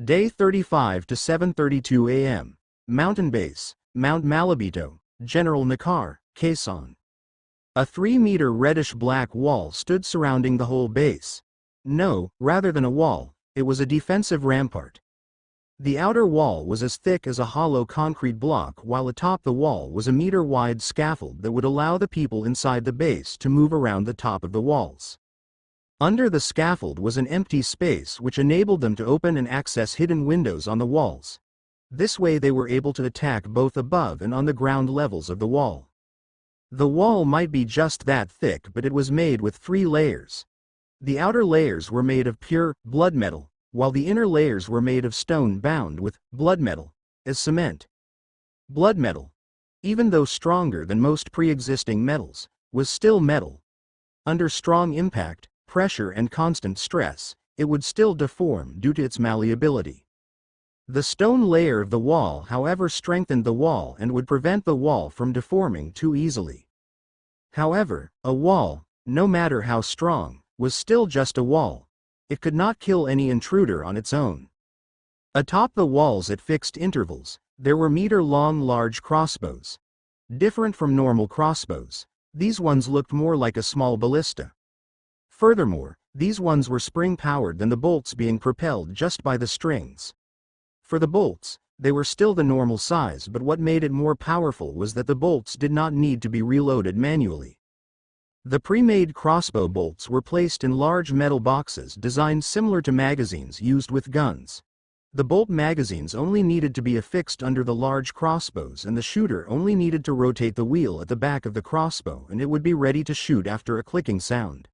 Day 35 to 7:32 a.m. Mountain Base, Mount Malabito, General Nakar, Quezon. A 3-meter reddish-black wall stood surrounding the whole base. No, rather than a wall, it was a defensive rampart. The outer wall was as thick as a hollow concrete block, while atop the wall was a meter-wide scaffold that would allow the people inside the base to move around the top of the walls. Under the scaffold was an empty space which enabled them to open and access hidden windows on the walls. This way they were able to attack both above and on the ground levels of the wall. The wall might be just that thick, but it was made with 3 layers. The outer layers were made of pure blood metal, while the inner layers were made of stone bound with blood metal as cement. Blood metal, even though stronger than most pre-existing metals, was still metal. Under strong impact, pressure and constant stress, it would still deform due to its malleability. The stone layer of the wall, however, strengthened the wall and would prevent the wall from deforming too easily. However, a wall, no matter how strong, was still just a wall. It could not kill any intruder on its own. Atop the walls at fixed intervals, there were meter-long large crossbows. Different from normal crossbows, these ones looked more like a small ballista. Furthermore, these ones were spring-powered than the bolts being propelled just by the strings. For the bolts, they were still the normal size, but what made it more powerful was that the bolts did not need to be reloaded manually. The pre-made crossbow bolts were placed in large metal boxes designed similar to magazines used with guns. The bolt magazines only needed to be affixed under the large crossbows, and the shooter only needed to rotate the wheel at the back of the crossbow and it would be ready to shoot after a clicking sound.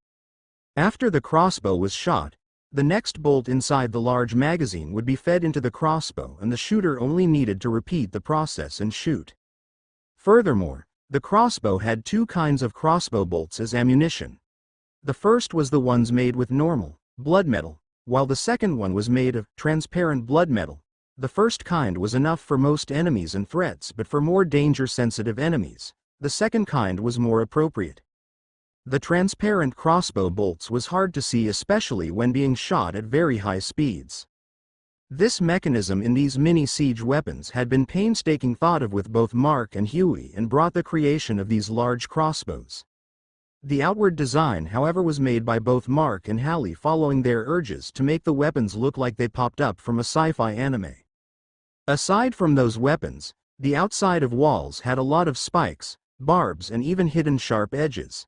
After the crossbow was shot, the next bolt inside the large magazine would be fed into the crossbow and the shooter only needed to repeat the process and shoot. Furthermore, the crossbow had 2 kinds of crossbow bolts as ammunition. The first was the ones made with normal blood metal, while the second one was made of transparent blood metal. The first kind was enough for most enemies and threats, but for more danger-sensitive enemies, the second kind was more appropriate. The transparent crossbow bolts was hard to see, especially when being shot at very high speeds. This mechanism in these mini-siege weapons had been painstakingly thought of with both Mark and Huey and brought the creation of these large crossbows. The outward design, however, was made by both Mark and Hallie following their urges to make the weapons look like they popped up from a sci-fi anime. Aside from those weapons, the outside of walls had a lot of spikes, barbs and even hidden sharp edges.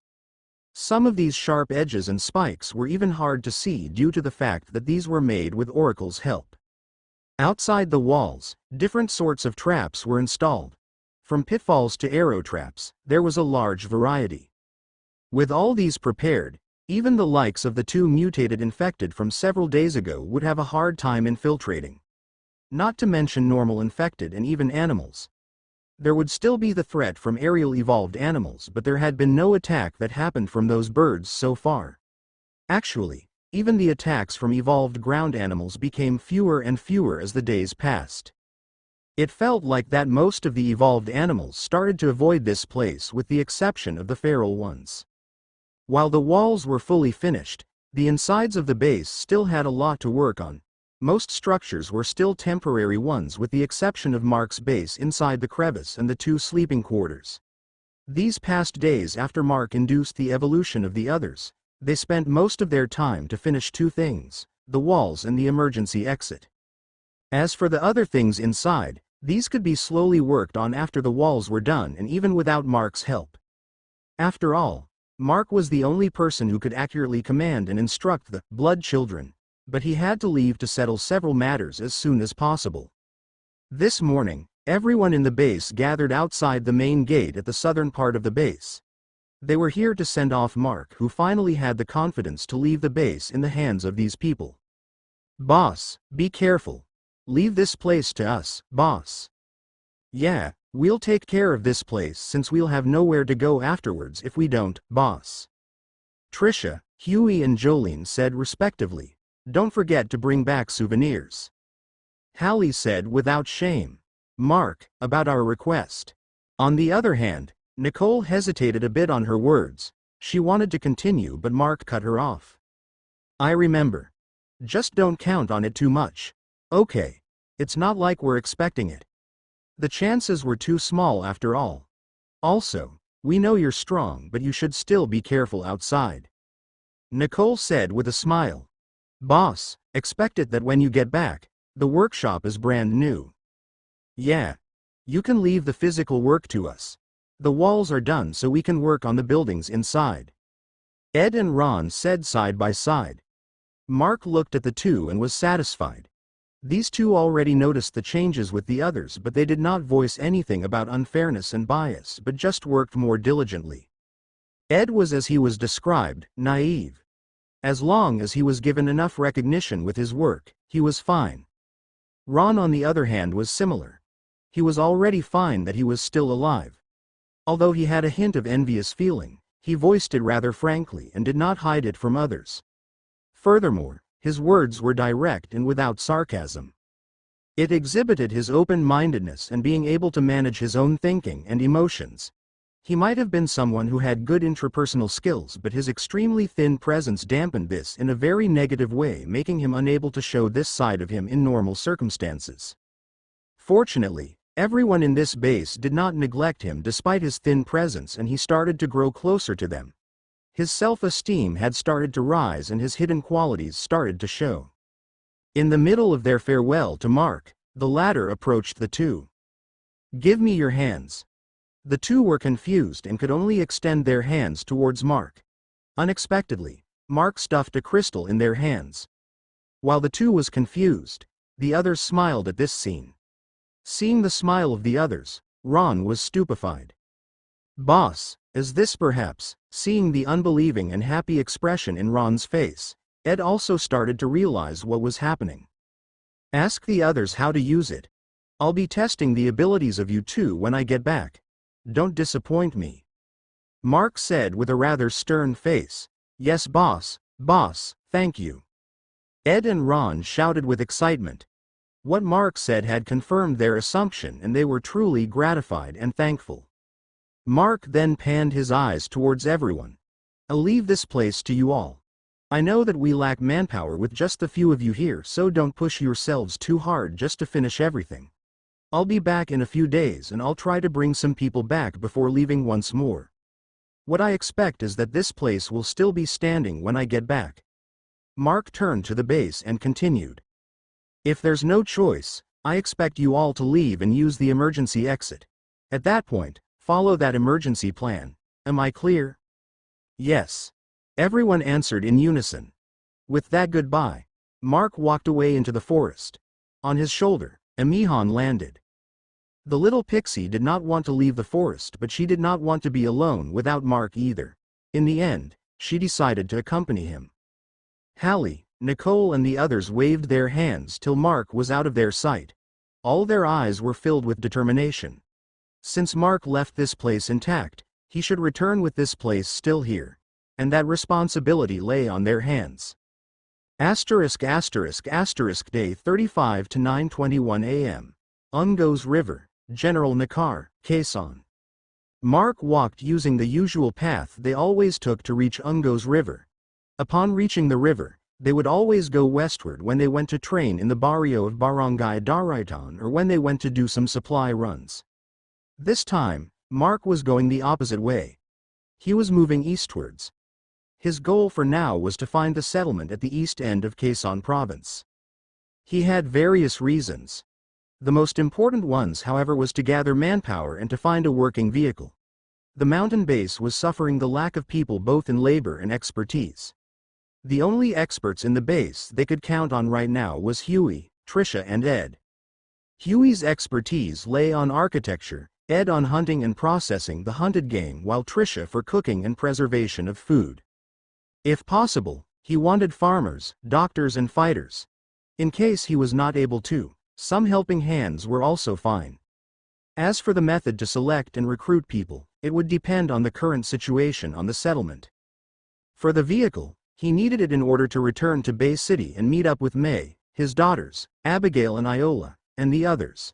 Some of these sharp edges and spikes were even hard to see due to the fact that these were made with Oracle's help. Outside the walls, different sorts of traps were installed. From pitfalls to arrow traps, there was a large variety. With all these prepared, even the likes of the 2 mutated infected from several days ago would have a hard time infiltrating. Not to mention normal infected and even animals. There would still be the threat from aerial evolved animals, but there had been no attack that happened from those birds so far. Actually, even the attacks from evolved ground animals became fewer and fewer as the days passed. It felt like that most of the evolved animals started to avoid this place, with the exception of the feral ones. While the walls were fully finished, the insides of the base still had a lot to work on. Most structures were still temporary ones, with the exception of Mark's base inside the crevice and the 2 sleeping quarters. These past days, after Mark induced the evolution of the others, they spent most of their time to finish 2 things, the walls and the emergency exit. As for the other things inside, these could be slowly worked on after the walls were done, and even without Mark's help. After all, Mark was the only person who could accurately command and instruct the Blood Children. But he had to leave to settle several matters as soon as possible. This morning, everyone in the base gathered outside the main gate at the southern part of the base. They were here to send off Mark, who finally had the confidence to leave the base in the hands of these people. "Boss, be careful. Leave this place to us, boss." "Yeah, we'll take care of this place since we'll have nowhere to go afterwards if we don't, boss." Trisha, Huey and Jolene said respectively. "Don't forget to bring back souvenirs." Hallie said without shame. "Mark, about our request." On the other hand, Nicole hesitated a bit on her words. She wanted to continue, but Mark cut her off. "I remember. Just don't count on it too much. Okay. It's not like we're expecting it. The chances were too small after all. Also, we know you're strong, but you should still be careful outside. Nicole said with a smile. Boss, expect it that when you get back, the workshop is brand new. Yeah. You can leave the physical work to us. The walls are done so we can work on the buildings inside. Ed and Ron said side by side. Mark looked at the two and was satisfied. These two already noticed the changes with the others, but they did not voice anything about unfairness and bias, but just worked more diligently. Ed was as he was described, naive. As long as he was given enough recognition with his work, he was fine. Ron on the other hand was similar. He was already fine that he was still alive. Although he had a hint of envious feeling, he voiced it rather frankly and did not hide it from others. Furthermore, his words were direct and without sarcasm. It exhibited his open-mindedness and being able to manage his own thinking and emotions. He might have been someone who had good intrapersonal skills, but his extremely thin presence dampened this in a very negative way, making him unable to show this side of him in normal circumstances. Fortunately, everyone in this base did not neglect him despite his thin presence, and he started to grow closer to them. His self-esteem had started to rise and his hidden qualities started to show. In the middle of their farewell to Mark, the latter approached the two. Give me your hands. The two were confused and could only extend their hands towards Mark. Unexpectedly, Mark stuffed a crystal in their hands. While the two was confused, the others smiled at this scene. Seeing the smile of the others, Ron was stupefied. Boss, is this perhaps? Seeing the unbelieving and happy expression in Ron's face, Ed also started to realize what was happening. Ask the others how to use it. I'll be testing the abilities of you two when I get back. Don't disappoint me. Mark said with a rather stern face. Yes, boss, thank you. Ed and Ron shouted with excitement. What Mark said had confirmed their assumption, and they were truly gratified and thankful. Mark then panned his eyes towards everyone. I'll leave this place to you all. I know that we lack manpower with just the few of you here, so don't push yourselves too hard just to finish everything. I'll be back in a few days and I'll try to bring some people back before leaving once more. What I expect is that this place will still be standing when I get back. Mark turned to the base and continued. If there's no choice, I expect you all to leave and use the emergency exit. At that point, follow that emergency plan. Am I clear? Yes. Everyone answered in unison. With that goodbye, Mark walked away into the forest. On his shoulder, Emihan landed. The little pixie did not want to leave the forest, but she did not want to be alone without Mark either. In the end, she decided to accompany him. Hallie, Nicole and the others waved their hands till Mark was out of their sight. All their eyes were filled with determination. Since Mark left this place intact, he should return with this place still here. And that responsibility lay on their hands. ********************************* Day 35 to 9:21 a.m. Ungos River, General Nakar, Quezon. Mark walked using the usual path they always took to reach Ungos River. Upon reaching the river, they would always go westward when they went to train in the barrio of Barangay Daraitan or when they went to do some supply runs. This time, Mark was going the opposite way. He was moving eastwards. His goal for now was to find the settlement at the east end of Quezon province. He had various reasons. The most important ones, however, was to gather manpower and to find a working vehicle. The mountain base was suffering the lack of people both in labor and expertise. The only experts in the base they could count on right now was Huey, Trisha and Ed. Huey's expertise lay on architecture, Ed on hunting and processing the hunted game, while Trisha for cooking and preservation of food. If possible, he wanted farmers, doctors and fighters. In case he was not able to, some helping hands were also fine. As for the method to select and recruit people, it would depend on the current situation on the settlement. For the vehicle, he needed it in order to return to Bay City and meet up with May, his daughters, Abigail and Iola, and the others.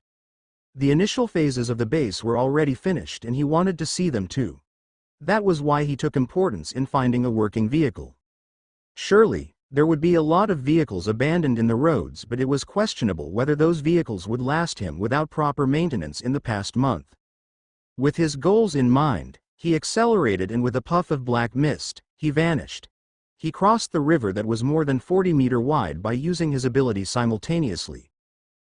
The initial phases of the base were already finished and he wanted to see them too. That was why he took importance in finding a working vehicle. Surely, There would be a lot of vehicles abandoned in the roads, but it was questionable whether those vehicles would last him without proper maintenance in the past month. With his goals in mind, he accelerated, and with a puff of black mist, he vanished. He crossed the river that was more than 40 meters wide by using his ability simultaneously.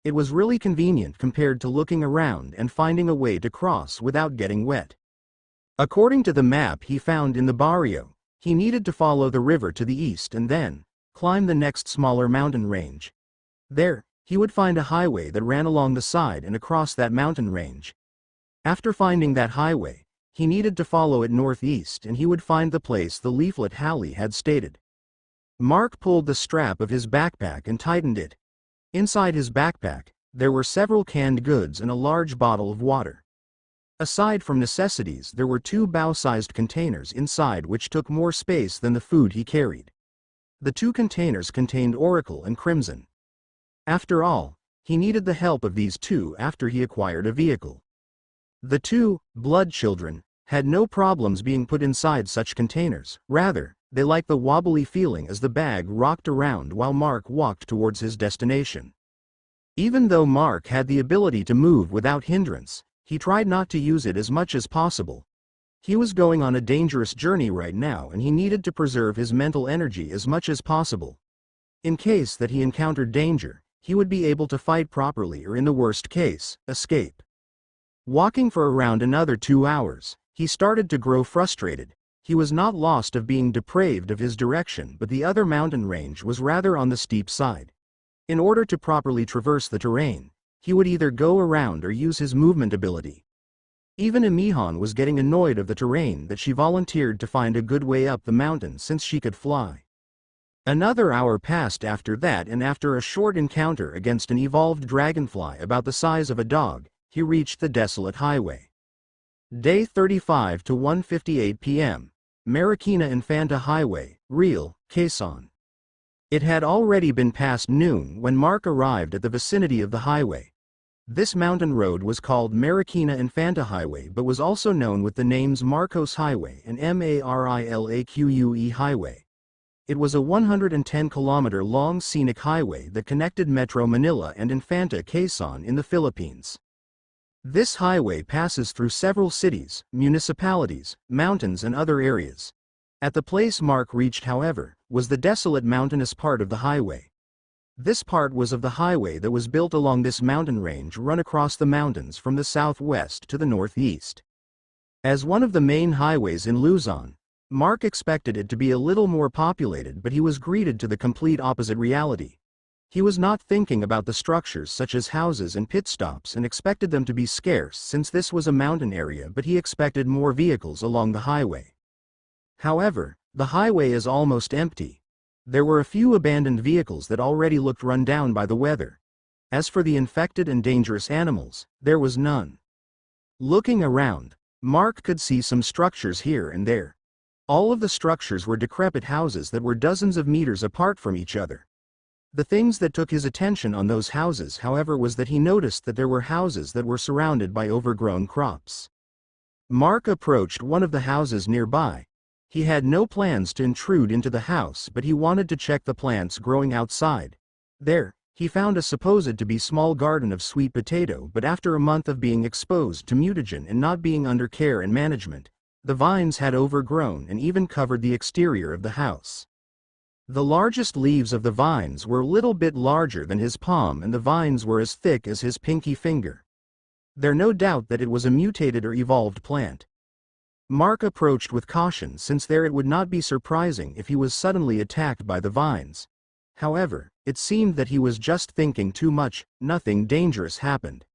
It was really convenient compared to looking around and finding a way to cross without getting wet. According to the map he found in the barrio, he needed to follow the river to the east and then climb the next smaller mountain range. There, he would find a highway that ran along the side and across that mountain range. After finding that highway, he needed to follow it northeast and he would find the place the leaflet Hallie had stated. Mark pulled the strap of his backpack and tightened it. Inside his backpack, there were several canned goods and a large bottle of water. Aside from necessities, there were 2 bow-sized containers inside which took more space than the food he carried. The 2 containers contained Oracle and Crimson. After all, he needed the help of these 2 after he acquired a vehicle. The 2 blood children had no problems being put inside such containers. Rather, they liked the wobbly feeling as the bag rocked around while Mark walked towards his destination. Even though Mark had the ability to move without hindrance, he tried not to use it as much as possible. He was going on a dangerous journey right now and he needed to preserve his mental energy as much as possible. In case that he encountered danger, he would be able to fight properly or in the worst case, escape. Walking for around another 2 hours, he started to grow frustrated. He was not lost of being depraved of his direction, but the other mountain range was rather on the steep side. In order to properly traverse the terrain, he would either go around or use his movement ability. Even Emihan was getting annoyed of the terrain that she volunteered to find a good way up the mountain since she could fly. Another hour passed after that, and after a short encounter against an evolved dragonfly about the size of a dog, he reached the desolate highway. Day 35 to 1:58 p.m. Marikina Infanta Highway, Real, Quezon. It had already been past noon when Mark arrived at the vicinity of the highway. This mountain road was called Marikina Infanta Highway but was also known with the names Marcos Highway and Marilaque Highway. It was a 110-kilometer-long scenic highway that connected Metro Manila and Infanta Quezon in the Philippines. This highway passes through several cities, municipalities, mountains and other areas. At the place Mark reached, however, was the desolate mountainous part of the highway. This part was of the highway that was built along this mountain range run across the mountains from the southwest to the northeast. As one of the main highways in Luzon, Mark expected it to be a little more populated, but he was greeted to the complete opposite reality. He was not thinking about the structures such as houses and pit stops and expected them to be scarce since this was a mountain area, but he expected more vehicles along the highway. However, the highway is almost empty. There were a few abandoned vehicles that already looked run down by the weather. As for the infected and dangerous animals, there was none. Looking around, Mark could see some structures here and there. All of the structures were decrepit houses that were dozens of meters apart from each other. The things that took his attention on those houses, however, was that he noticed that there were houses that were surrounded by overgrown crops. Mark approached one of the houses nearby. He had no plans to intrude into the house, but he wanted to check the plants growing outside. There, he found a supposed to be small garden of sweet potato, but after a month of being exposed to mutagen and not being under care and management, the vines had overgrown and even covered the exterior of the house. The largest leaves of the vines were a little bit larger than his palm and the vines were as thick as his pinky finger. There's no doubt that it was a mutated or evolved plant. Mark approached with caution since there it would not be surprising if he was suddenly attacked by the vines. However, it seemed that he was just thinking too much. Nothing dangerous happened.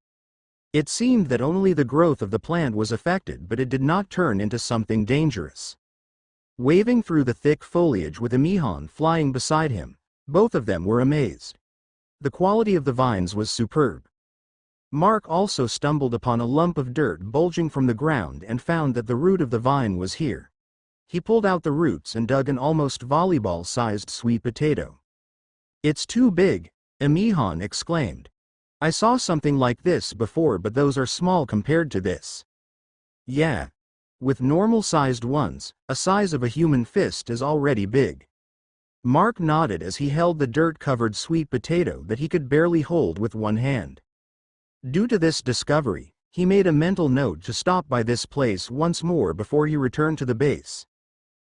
It seemed that only the growth of the plant was affected, but it did not turn into something dangerous. Waving through the thick foliage with Emihan flying beside him, both of them were amazed. The quality of the vines was superb. Mark also stumbled upon a lump of dirt bulging from the ground and found that the root of the vine was here. He pulled out the roots and dug an almost volleyball-sized sweet potato. "It's too big," Emihan exclaimed. "I saw something like this before, but those are small compared to this." "Yeah. With normal-sized ones, a size of a human fist is already big." Mark nodded as he held the dirt-covered sweet potato that he could barely hold with one hand. Due to this discovery, he made a mental note to stop by this place once more before he returned to the base.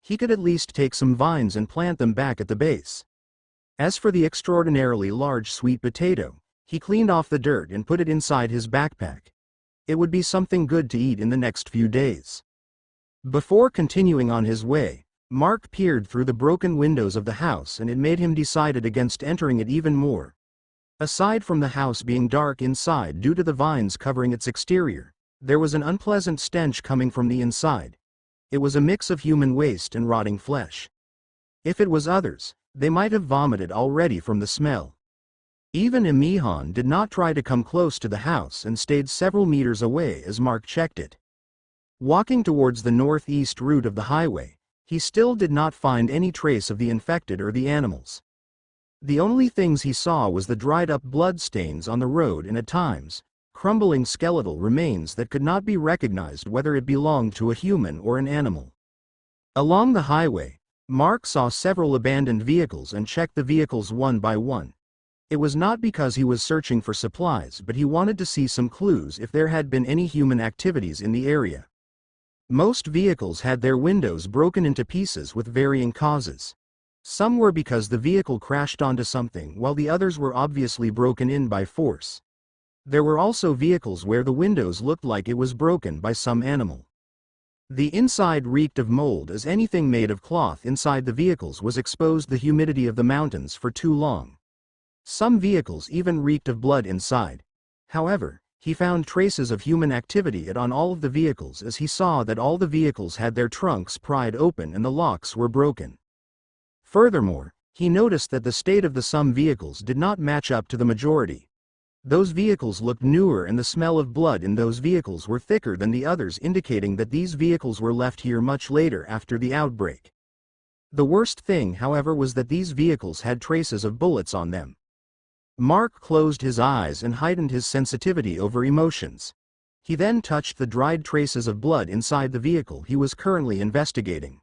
He could at least take some vines and plant them back at the base. As for the extraordinarily large sweet potato, he cleaned off the dirt and put it inside his backpack. It would be something good to eat in the next few days. Before continuing on his way, Mark peered through the broken windows of the house and it made him decided against entering it even more. Aside from the house being dark inside due to the vines covering its exterior, there was an unpleasant stench coming from the inside. It was a mix of human waste and rotting flesh. If it was others, they might have vomited already from the smell. Even Emihan did not try to come close to the house and stayed several meters away as Mark checked it. Walking towards the northeast route of the highway, he still did not find any trace of the infected or the animals. The only things he saw was the dried up blood stains on the road and at times, crumbling skeletal remains that could not be recognized whether it belonged to a human or an animal. Along the highway, Mark saw several abandoned vehicles and checked the vehicles one by one. It was not because he was searching for supplies, but he wanted to see some clues if there had been any human activities in the area. Most vehicles had their windows broken into pieces with varying causes. Some were because the vehicle crashed onto something while the others were obviously broken in by force. There were also vehicles where the windows looked like it was broken by some animal. The inside reeked of mold as anything made of cloth inside the vehicles was exposed to the humidity of the mountains for too long. Some vehicles even reeked of blood inside. However, he found traces of human activity on all of the vehicles as he saw that all the vehicles had their trunks pried open and the locks were broken. Furthermore, he noticed that the state of some vehicles did not match up to the majority. Those vehicles looked newer and the smell of blood in those vehicles were thicker than the others, indicating that these vehicles were left here much later after the outbreak. The worst thing, however, was that these vehicles had traces of bullets on them. Mark closed his eyes and heightened his sensitivity over emotions. He then touched the dried traces of blood inside the vehicle he was currently investigating.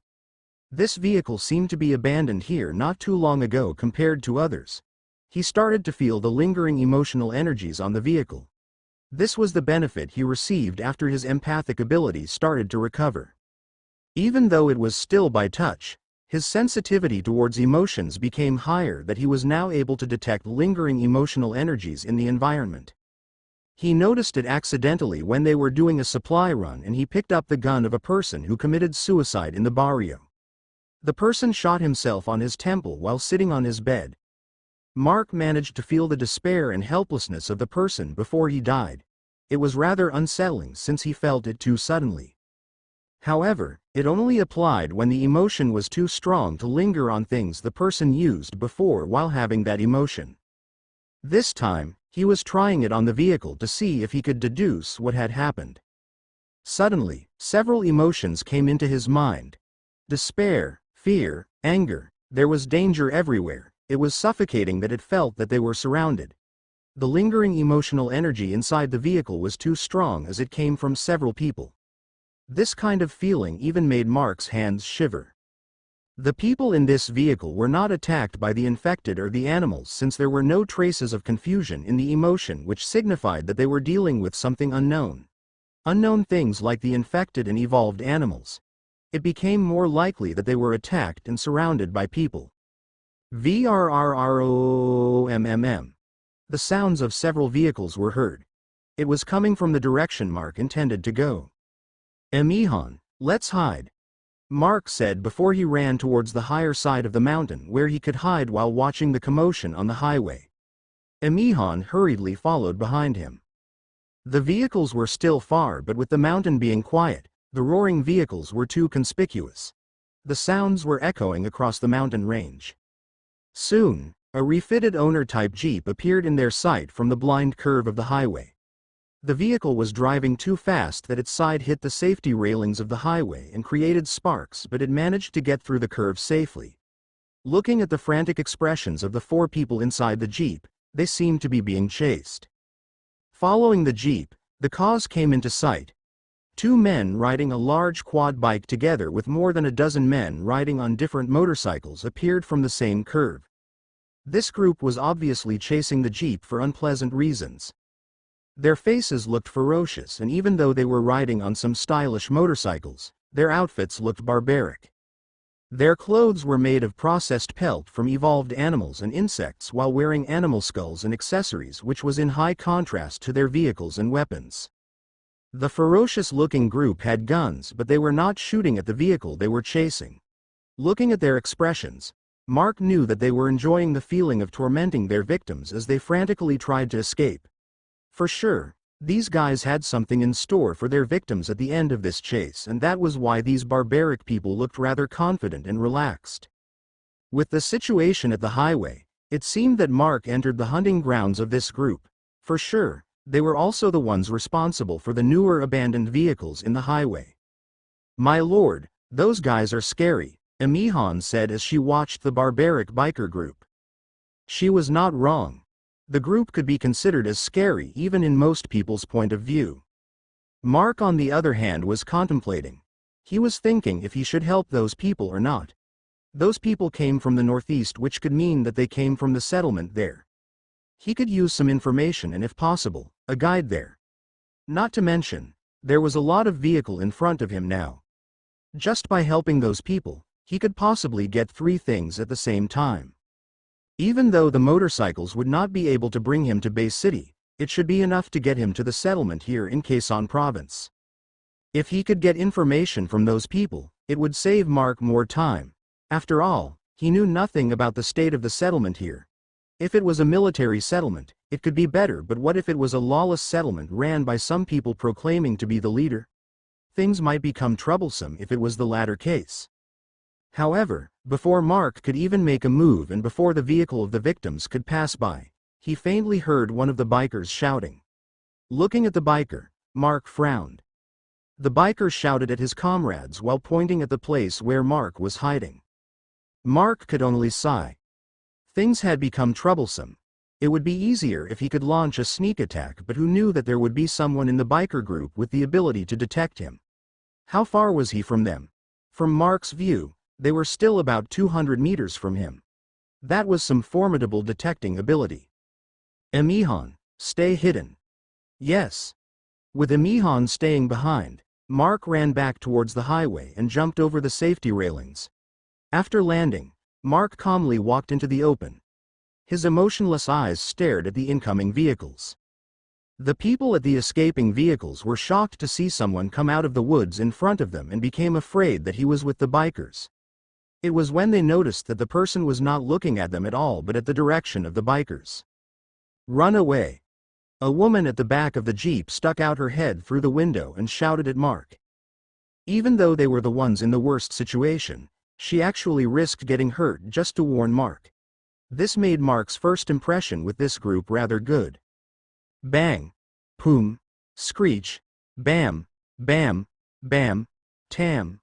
This vehicle seemed to be abandoned here not too long ago compared to others. He started to feel the lingering emotional energies on the vehicle. This was the benefit he received after his empathic abilities started to recover. Even though it was still by touch, his sensitivity towards emotions became higher that he was now able to detect lingering emotional energies in the environment. He noticed it accidentally when they were doing a supply run and he picked up the gun of a person who committed suicide in the barrio. The person shot himself on his temple while sitting on his bed. Mark managed to feel the despair and helplessness of the person before he died. It was rather unsettling since he felt it too suddenly. However, it only applied when the emotion was too strong to linger on things the person used before while having that emotion. This time, he was trying it on the vehicle to see if he could deduce what had happened. Suddenly, several emotions came into his mind. Despair, fear, anger. There was danger everywhere. It was suffocating that it felt that they were surrounded. The lingering emotional energy inside the vehicle was too strong as it came from several people. This kind of feeling even made Mark's hands shiver. The people in this vehicle were not attacked by the infected or the animals since there were no traces of confusion in the emotion, which signified that they were dealing with something unknown. Unknown things like the infected and evolved animals. It became more likely that they were attacked and surrounded by people. VRRROMMM. The sounds of several vehicles were heard. It was coming from the direction Mark intended to go. Emihan, let's hide, Mark said before he ran towards the higher side of the mountain where he could hide while watching the commotion on the highway. Emihan hurriedly followed behind him. The vehicles were still far, but with the mountain being quiet, the roaring vehicles were too conspicuous. The sounds were echoing across the mountain range. Soon, a refitted owner-type Jeep appeared in their sight from the blind curve of the highway. The vehicle was driving too fast that its side hit the safety railings of the highway and created sparks, but it managed to get through the curve safely. Looking at the frantic expressions of the four people inside the Jeep, they seemed to be being chased. Following the Jeep, the cause came into sight. Two men riding a large quad bike together with more than a dozen men riding on different motorcycles appeared from the same curve. This group was obviously chasing the jeep for unpleasant reasons. Their faces looked ferocious, and even though they were riding on some stylish motorcycles, their outfits looked barbaric. Their clothes were made of processed pelt from evolved animals and insects while wearing animal skulls and accessories, which was in high contrast to their vehicles and weapons. The ferocious-looking group had guns, but they were not shooting at the vehicle they were chasing. Looking at their expressions, Mark knew that they were enjoying the feeling of tormenting their victims as they frantically tried to escape. For sure, these guys had something in store for their victims at the end of this chase, and that was why these barbaric people looked rather confident and relaxed. With the situation at the highway, it seemed that Mark entered the hunting grounds of this group. For sure, they were also the ones responsible for the newer abandoned vehicles in the highway. "My lord, those guys are scary," Emihan said as she watched the barbaric biker group. She was not wrong. The group could be considered as scary even in most people's point of view. Mark, on the other hand, was contemplating. He was thinking if he should help those people or not. Those people came from the northeast, which could mean that they came from the settlement there. He could use some information and, if possible, a guide there. Not to mention, there was a lot of vehicle in front of him now. Just by helping those people, he could possibly get three things at the same time. Even though the motorcycles would not be able to bring him to Bay City, it should be enough to get him to the settlement here in Quezon Province. If he could get information from those people, it would save Mark more time. After all, he knew nothing about the state of the settlement here. If it was a military settlement, it could be better, but what if it was a lawless settlement ran by some people proclaiming to be the leader? Things might become troublesome if it was the latter case. However, before Mark could even make a move and before the vehicle of the victims could pass by, he faintly heard one of the bikers shouting. Looking at the biker, Mark frowned. The biker shouted at his comrades while pointing at the place where Mark was hiding. Mark could only sigh. Things had become troublesome. It would be easier if he could launch a sneak attack, but who knew that there would be someone in the biker group with the ability to detect him? How far was he from them? From Mark's view, they were still about 200 meters from him. That was some formidable detecting ability. Emihan, stay hidden. Yes. With Emihan staying behind, Mark ran back towards the highway and jumped over the safety railings. After landing, Mark calmly walked into the open. His emotionless eyes stared at the incoming vehicles. The people at the escaping vehicles were shocked to see someone come out of the woods in front of them and became afraid that he was with the bikers. It was when they noticed that the person was not looking at them at all but at the direction of the bikers. Run away. A woman at the back of the jeep stuck out her head through the window and shouted at Mark. Even though they were the ones in the worst situation, she actually risked getting hurt just to warn Mark. This made Mark's first impression with this group rather good. Bang. Poom. Screech. Bam. Bam. Bam. Tam.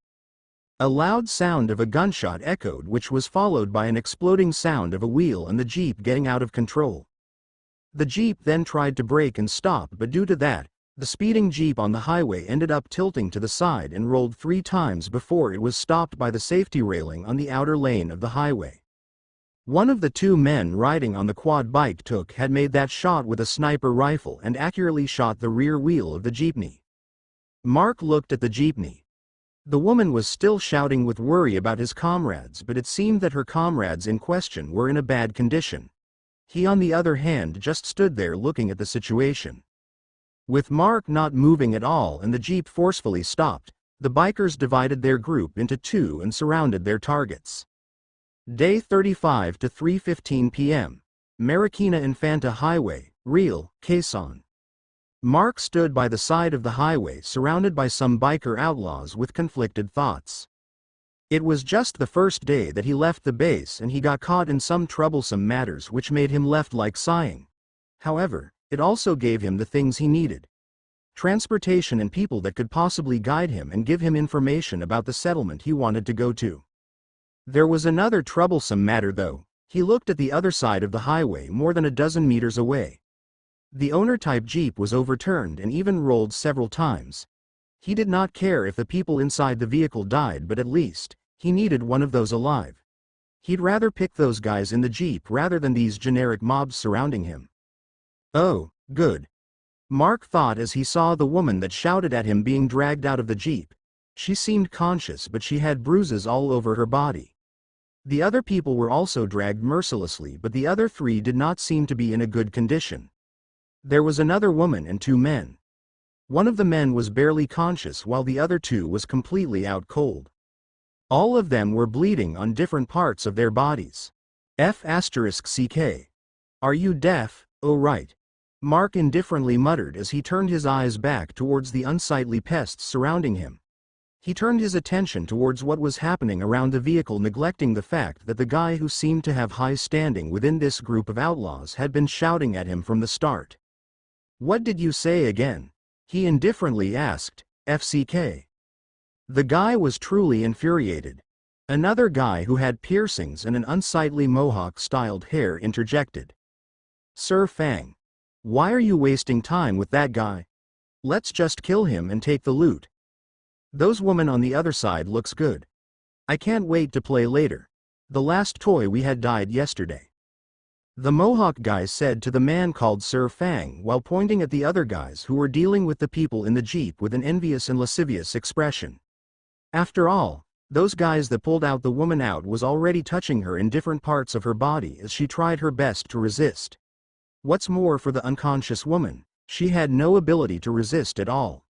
A loud sound of a gunshot echoed, which was followed by an exploding sound of a wheel and the jeep getting out of control. The jeep then tried to brake and stop, but due to that, the speeding jeep on the highway ended up tilting to the side and rolled 3 times before it was stopped by the safety railing on the outer lane of the highway. One of the 2 men riding on the quad bike had made that shot with a sniper rifle and accurately shot the rear wheel of the jeepney. Mark looked at the jeepney. The woman was still shouting with worry about his comrades, but it seemed that her comrades in question were in a bad condition. He, on the other hand, just stood there looking at the situation. With Mark not moving at all and the jeep forcefully stopped, the bikers divided their group into 2 and surrounded their targets. Day 35 to 3:15 p.m. Marikina Infanta Highway, Real, Quezon. Mark stood by the side of the highway surrounded by some biker outlaws with conflicted thoughts. It was just the first day that he left the base and he got caught in some troublesome matters which made him left like sighing. However, it also gave him the things he needed. Transportation and people that could possibly guide him and give him information about the settlement he wanted to go to. There was another troublesome matter though. He looked at the other side of the highway more than a dozen meters away. The owner-type jeep was overturned and even rolled several times. He did not care if the people inside the vehicle died, but at least, he needed one of those alive. He'd rather pick those guys in the jeep rather than these generic mobs surrounding him. Oh, good. Mark thought as he saw the woman that shouted at him being dragged out of the jeep. She seemed conscious, but she had bruises all over her body. The other people were also dragged mercilessly, but the other three did not seem to be in a good condition. There was another woman and two men. One of the men was barely conscious while the other two was completely out cold. All of them were bleeding on different parts of their bodies. F***CK. Are you deaf? Oh right. Mark indifferently muttered as he turned his eyes back towards the unsightly pests surrounding him. He turned his attention towards what was happening around the vehicle, neglecting the fact that the guy who seemed to have high standing within this group of outlaws had been shouting at him from the start. What did you say again? He indifferently asked. FCK. The guy was truly infuriated. Another guy who had piercings and an unsightly mohawk-styled hair interjected. Sir Fang. Why are you wasting time with that guy? Let's just kill him and take the loot. Those woman on the other side looks good. I can't wait to play later. The last toy we had died yesterday. The Mohawk guy said to the man called Sir Fang while pointing at the other guys who were dealing with the people in the jeep with an envious and lascivious expression. After all, those guys that pulled out the woman out was already touching her in different parts of her body as she tried her best to resist. What's more, for the unconscious woman, she had no ability to resist at all.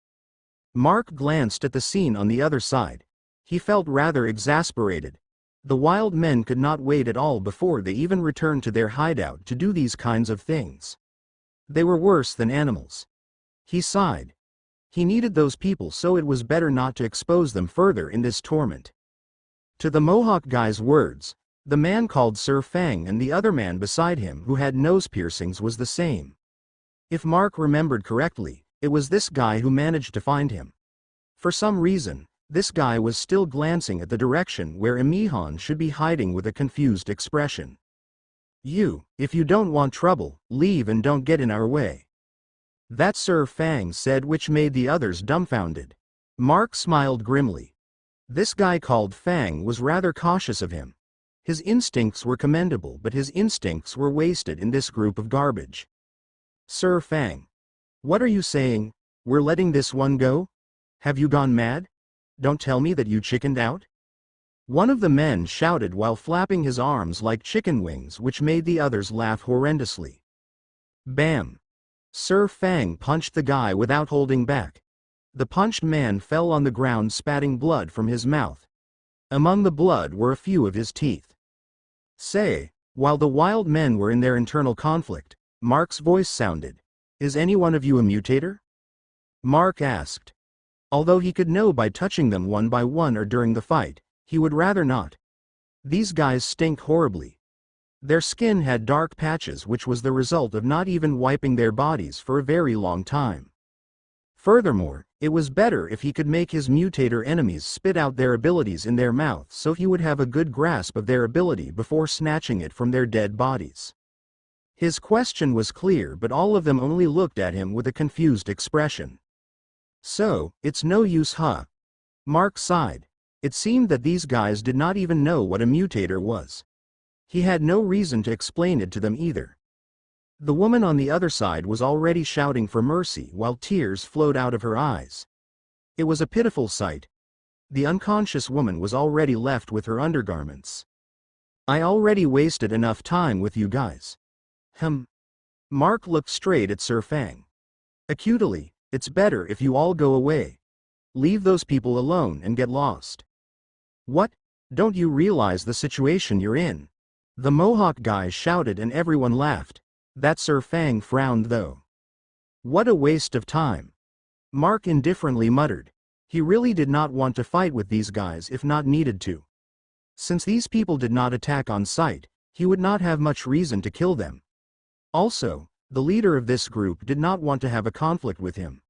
Mark glanced at the scene on the other side. He felt rather exasperated. The wild men could not wait at all before they even returned to their hideout to do these kinds of things. They were worse than animals. He sighed. He needed those people, so it was better not to expose them further in this torment. To the Mohawk guy's words, the man called Sir Fang and the other man beside him who had nose piercings was the same. If Mark remembered correctly, it was this guy who managed to find him. For some reason, this guy was still glancing at the direction where Emihan should be hiding with a confused expression. If you don't want trouble, leave and don't get in our way. That Sir Fang said, which made the others dumbfounded. Mark smiled grimly. This guy called Fang was rather cautious of him. His instincts were commendable, but his instincts were wasted in this group of garbage. Sir Fang. What are you saying? We're letting this one go? Have you gone mad? Don't tell me that you chickened out? One of the men shouted while flapping his arms like chicken wings, which made the others laugh horrendously. Bam! Sir Fang punched the guy without holding back. The punched man fell on the ground, spatting blood from his mouth. Among the blood were a few of his teeth. While the wild men were in their internal conflict, Mark's voice sounded. Is any one of you a mutator? Mark asked. Although he could know by touching them one by one or during the fight, he would rather not. These guys stink horribly. Their skin had dark patches, which was the result of not even wiping their bodies for a very long time. Furthermore, it was better if he could make his mutator enemies spit out their abilities in their mouth, so he would have a good grasp of their ability before snatching it from their dead bodies. His question was clear, but all of them only looked at him with a confused expression. So, it's no use, huh? Mark sighed. It seemed that these guys did not even know what a mutator was. He had no reason to explain it to them either. The woman on the other side was already shouting for mercy while tears flowed out of her eyes. It was a pitiful sight. The unconscious woman was already left with her undergarments. I already wasted enough time with you guys. Mark looked straight at Sir Fang. Acutely, it's better if you all go away. Leave those people alone and get lost. What? Don't you realize the situation you're in? The Mohawk guy shouted and everyone laughed. That Sir Fang frowned though. What a waste of time. Mark indifferently muttered. He really did not want to fight with these guys if not needed to. Since these people did not attack on sight, he would not have much reason to kill them. Also, the leader of this group did not want to have a conflict with him.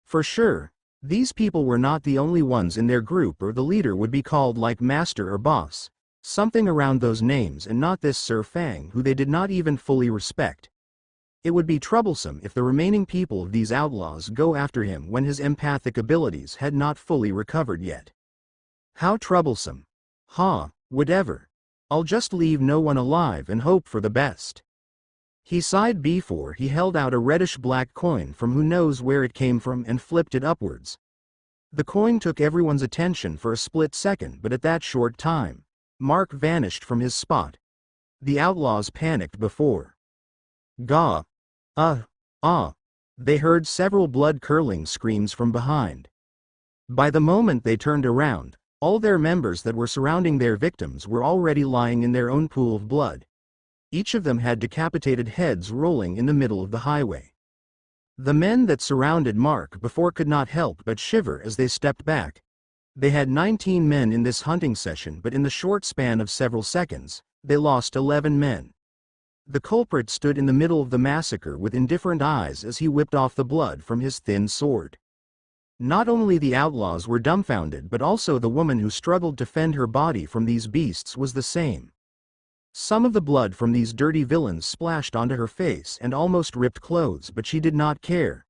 For sure, these people were not the only ones in their group, or the leader would be called like master or boss, something around those names, and not this Sir Fang who they did not even fully respect. It would be troublesome if the remaining people of these outlaws go after him when his empathic abilities had not fully recovered yet. How troublesome. Whatever. I'll just leave no one alive and hope for the best. He sighed before he held out a reddish-black coin from who knows where it came from and flipped it upwards. The coin took everyone's attention for a split second, but at that short time, Mark vanished from his spot. The outlaws panicked before. Gah! They heard several blood-curdling screams from behind. By the moment they turned around, all their members that were surrounding their victims were already lying in their own pool of blood. Each of them had decapitated heads rolling in the middle of the highway. The men that surrounded Mark before could not help but shiver as they stepped back. They had 19 men in this hunting session, but in the short span of several seconds, they lost 11 men. The culprit stood in the middle of the massacre with indifferent eyes as he whipped off the blood from his thin sword. Not only the outlaws were dumbfounded, but also the woman who struggled to fend her body from these beasts was the same. Some of the blood from these dirty villains splashed onto her face and almost ripped clothes, but she did not care.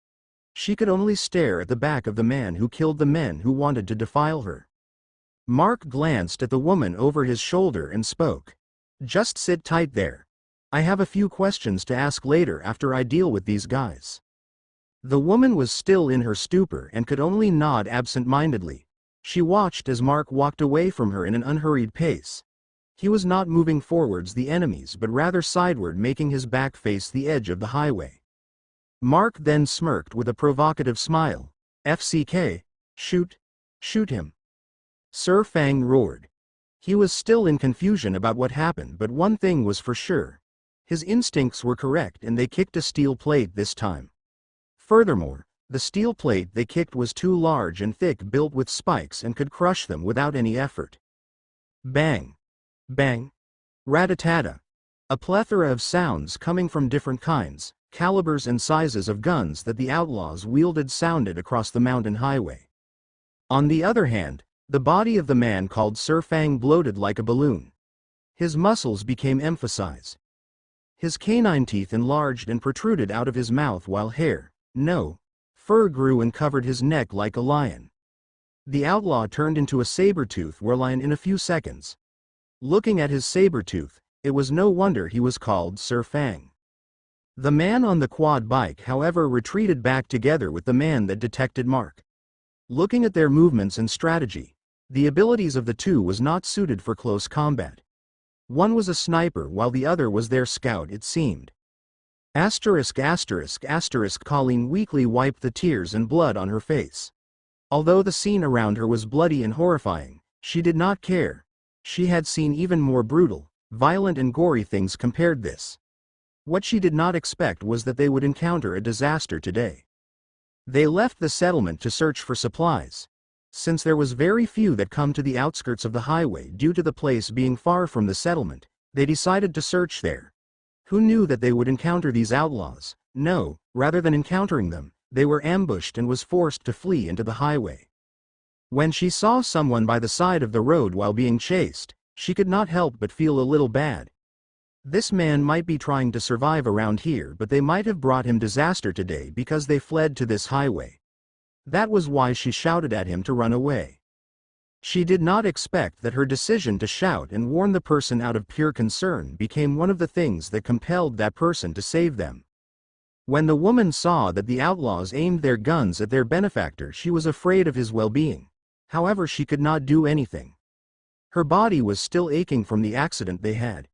She could only stare at the back of the man who killed the men who wanted to defile her. Mark glanced at the woman over his shoulder and spoke. "Just sit tight there. I have a few questions to ask later after I deal with these guys." The woman was still in her stupor and could only nod absent-mindedly. She watched as Mark walked away from her in an unhurried pace. He was not moving forwards the enemies but rather sideward, making his back face the edge of the highway. Mark then smirked with a provocative smile. "FCK, shoot him." Sir Fang roared. He was still in confusion about what happened, but one thing was for sure. His instincts were correct and they kicked a steel plate this time. Furthermore, the steel plate they kicked was too large and thick, built with spikes, and could crush them without any effort. Bang! Bang! Rat-a-tat-ta! A plethora of sounds coming from different kinds, calibers and sizes of guns that the outlaws wielded sounded across the mountain highway. On the other hand, the body of the man called Sir Fang bloated like a balloon. His muscles became emphasized. His canine teeth enlarged and protruded out of his mouth while fur grew and covered his neck like a lion. The outlaw turned into a saber-tooth warlion in a few seconds. Looking at his saber-tooth, it was no wonder he was called Sir Fang. The man on the quad bike, however, retreated back together with the man that detected Mark. Looking at their movements and strategy, the abilities of the two was not suited for close combat. One was a sniper while the other was their scout, it seemed. Colleen weakly wiped the tears and blood on her face. Although the scene around her was bloody and horrifying, she did not care. She had seen even more brutal, violent and gory things compared this. What she did not expect was that they would encounter a disaster today. They left the settlement to search for supplies. Since there was very few that come to the outskirts of the highway due to the place being far from the settlement, they decided to search there. Who knew that they would encounter these outlaws? No, rather than encountering them, they were ambushed and was forced to flee into the highway. When she saw someone by the side of the road while being chased, she could not help but feel a little bad. This man might be trying to survive around here, but they might have brought him disaster today because they fled to this highway. That was why she shouted at him to run away. She did not expect that her decision to shout and warn the person out of pure concern became one of the things that compelled that person to save them. When the woman saw that the outlaws aimed their guns at their benefactor, she was afraid of his well-being. However, she could not do anything. Her body was still aching from the accident they had.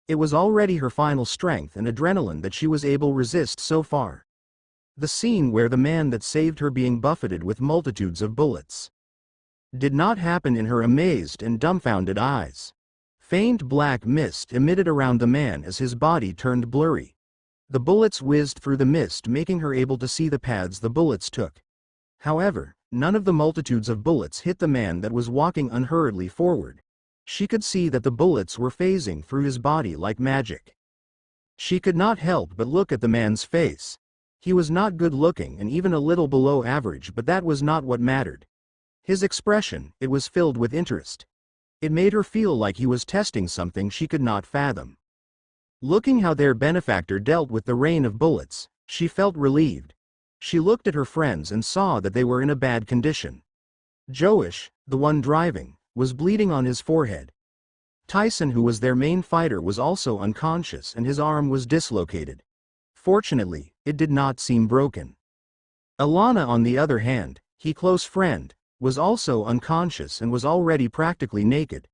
It was already her final strength and adrenaline that she was able to resist so far. The scene where the man that saved her being buffeted with multitudes of bullets did not happen in her amazed and dumbfounded eyes. Faint black mist emitted around the man as his body turned blurry. The bullets whizzed through the mist, making her able to see the paths the bullets took. However, none of the multitudes of bullets hit the man that was walking unhurriedly forward. She could see that the bullets were phasing through his body like magic. She could not help but look at the man's face. He was not good looking and even a little below average, but that was not what mattered. His expression, it was filled with interest. It made her feel like he was testing something she could not fathom. Looking how their benefactor dealt with the rain of bullets, she felt relieved. She looked at her friends and saw that they were in a bad condition. Joish, the one driving, was bleeding on his forehead. Tyson, who was their main fighter, was also unconscious and his arm was dislocated. Fortunately, it did not seem broken. Alana, on the other hand, his close friend, was also unconscious and was already practically naked.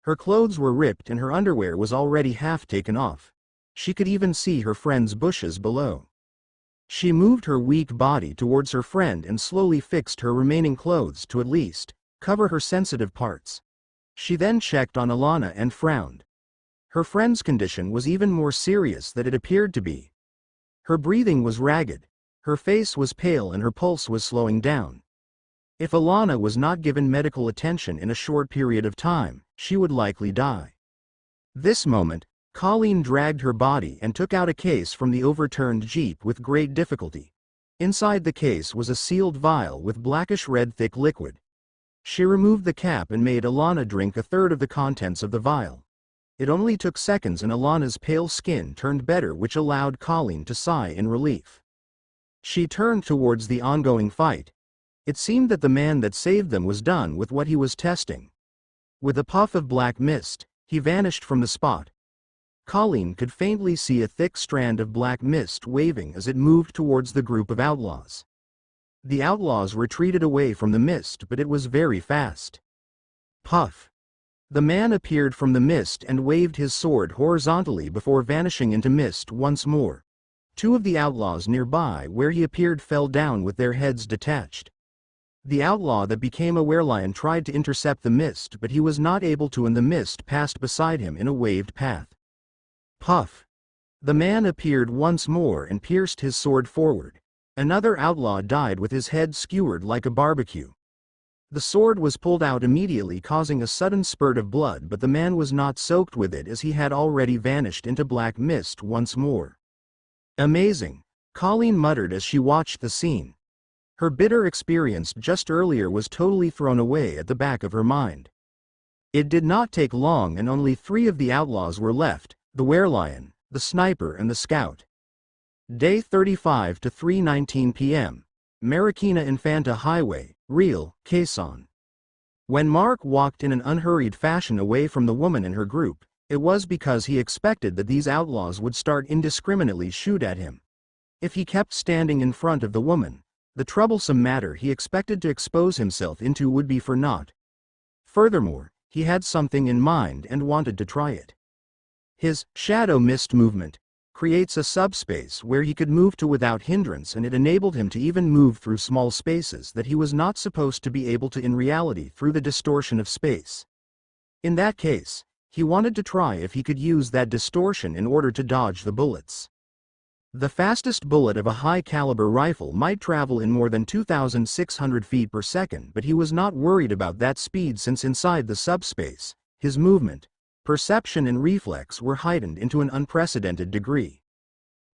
Her clothes were ripped and her underwear was already half taken off. She could even see her friend's bushes below. She moved her weak body towards her friend and slowly fixed her remaining clothes to at least cover her sensitive parts. She then checked on Alana and frowned. Her friend's condition was even more serious than it appeared to be. Her breathing was ragged, her face was pale and her pulse was slowing down. If Alana was not given medical attention in a short period of time, she would likely die. This moment, Colleen dragged her body and took out a case from the overturned jeep with great difficulty. Inside the case was a sealed vial with blackish-red thick liquid. She removed the cap and made Alana drink a third of the contents of the vial. It only took seconds and Alana's pale skin turned better, which allowed Colleen to sigh in relief. She turned towards the ongoing fight. It seemed that the man that saved them was done with what he was testing. With a puff of black mist, he vanished from the spot. Colleen could faintly see a thick strand of black mist waving as it moved towards the group of outlaws. The outlaws retreated away from the mist, but it was very fast. Puff! The man appeared from the mist and waved his sword horizontally before vanishing into mist once more. Two of the outlaws nearby where he appeared fell down with their heads detached. The outlaw that became a werelion tried to intercept the mist, but he was not able to, and the mist passed beside him in a waved path. Puff! The man appeared once more and pierced his sword forward. Another outlaw died with his head skewered like a barbecue. The sword was pulled out immediately, causing a sudden spurt of blood, but the man was not soaked with it as he had already vanished into black mist once more. Amazing! Colleen muttered as she watched the scene. Her bitter experience just earlier was totally thrown away at the back of her mind. It did not take long and only 3 of the outlaws were left, the werelion, the sniper and the scout. Day 35 to 3:19 p.m. Mariquina Infanta Highway, Real, Quezon. When Mark walked in an unhurried fashion away from the woman in her group, it was because he expected that these outlaws would start indiscriminately shoot at him. If he kept standing in front of the woman, the troublesome matter he expected to expose himself into would be for naught. Furthermore, he had something in mind and wanted to try it. His shadow mist movement creates a subspace where he could move to without hindrance, and it enabled him to even move through small spaces that he was not supposed to be able to in reality through the distortion of space. In that case, he wanted to try if he could use that distortion in order to dodge the bullets. The fastest bullet of a high-caliber rifle might travel in more than 2,600 feet per second, but he was not worried about that speed since inside the subspace, his movement, perception and reflex were heightened into an unprecedented degree.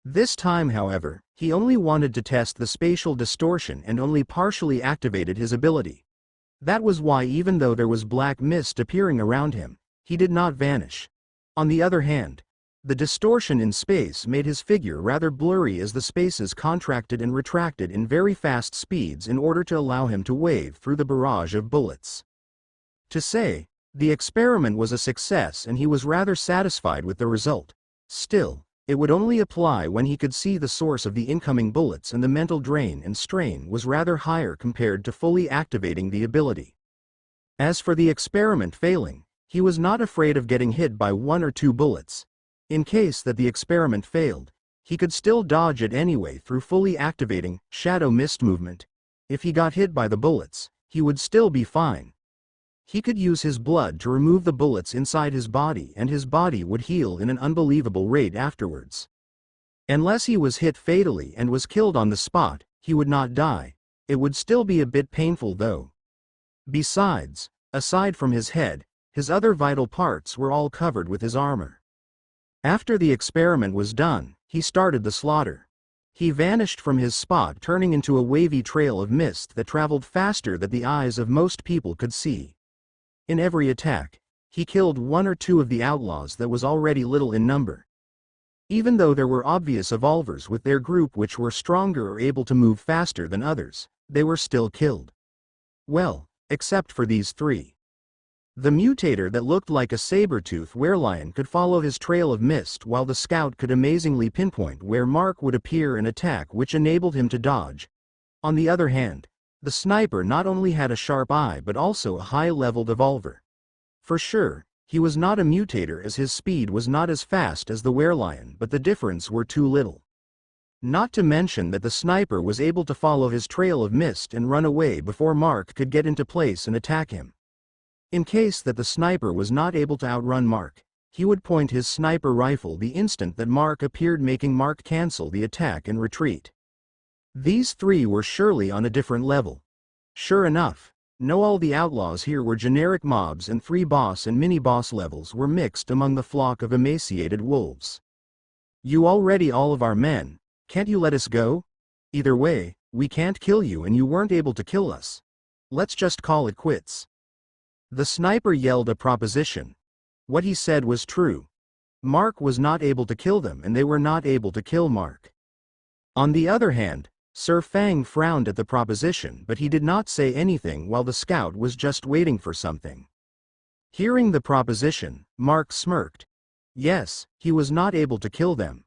This time, however, he only wanted to test the spatial distortion and only partially activated his ability. That was why, even though there was black mist appearing around him, he did not vanish. On the other hand, the distortion in space made his figure rather blurry as the spaces contracted and retracted in very fast speeds in order to allow him to wave through the barrage of bullets. To say, the experiment was a success and he was rather satisfied with the result. Still, it would only apply when he could see the source of the incoming bullets, and the mental drain and strain was rather higher compared to fully activating the ability. As for the experiment failing, he was not afraid of getting hit by 1 or 2 bullets. In case that the experiment failed, he could still dodge it anyway through fully activating shadow mist movement. If he got hit by the bullets, he would still be fine. He could use his blood to remove the bullets inside his body, and his body would heal in an unbelievable rate afterwards. Unless he was hit fatally and was killed on the spot, he would not die. It would still be a bit painful though. Besides, aside from his head, his other vital parts were all covered with his armor. After the experiment was done, he started the slaughter. He vanished from his spot, turning into a wavy trail of mist that traveled faster than the eyes of most people could see. In every attack, he killed 1 or 2 of the outlaws that was already little in number. Even though there were obvious evolvers with their group which were stronger or able to move faster than others, they were still killed. Well, except for these three. The mutator that looked like a saber-tooth werelion could follow his trail of mist, while the scout could amazingly pinpoint where Mark would appear and attack, which enabled him to dodge. On the other hand, the sniper not only had a sharp eye but also a high-leveled evolver. For sure, he was not a mutator as his speed was not as fast as the werelion, but the difference were too little. Not to mention that the sniper was able to follow his trail of mist and run away before Mark could get into place and attack him. In case that the sniper was not able to outrun Mark, he would point his sniper rifle the instant that Mark appeared, making Mark cancel the attack and retreat. These three were surely on a different level. Sure enough, no, all the outlaws here were generic mobs, and 3 boss and mini-boss levels were mixed among the flock of emaciated wolves. You already all of our men, can't you let us go? Either way, we can't kill you and you weren't able to kill us. Let's just call it quits. The sniper yelled a proposition. What he said was true. Mark was not able to kill them and they were not able to kill Mark. On the other hand, Sir Fang frowned at the proposition, but he did not say anything while the scout was just waiting for something. Hearing the proposition, Mark smirked. Yes, he was not able to kill them.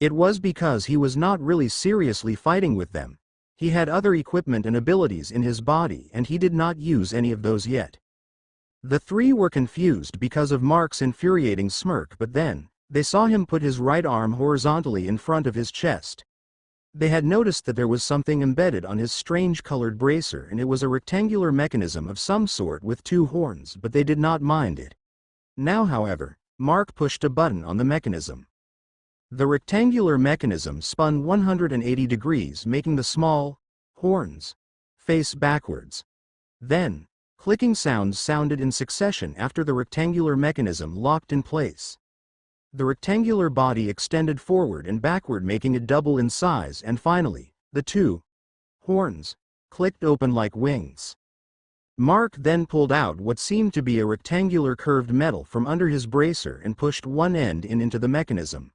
It was because he was not really seriously fighting with them. He had other equipment and abilities in his body and he did not use any of those yet. The three were confused because of Mark's infuriating smirk, but then, they saw him put his right arm horizontally in front of his chest. They had noticed that there was something embedded on his strange colored bracer, and it was a rectangular mechanism of some sort with 2 horns, but they did not mind it. Now, however, Mark pushed a button on the mechanism. The rectangular mechanism spun 180 degrees, making the small horns face backwards. Then, clicking sounds sounded in succession after the rectangular mechanism locked in place. The rectangular body extended forward and backward, making it double in size, and finally, the 2 horns clicked open like wings. Mark then pulled out what seemed to be a rectangular curved metal from under his bracer and pushed one end into the mechanism.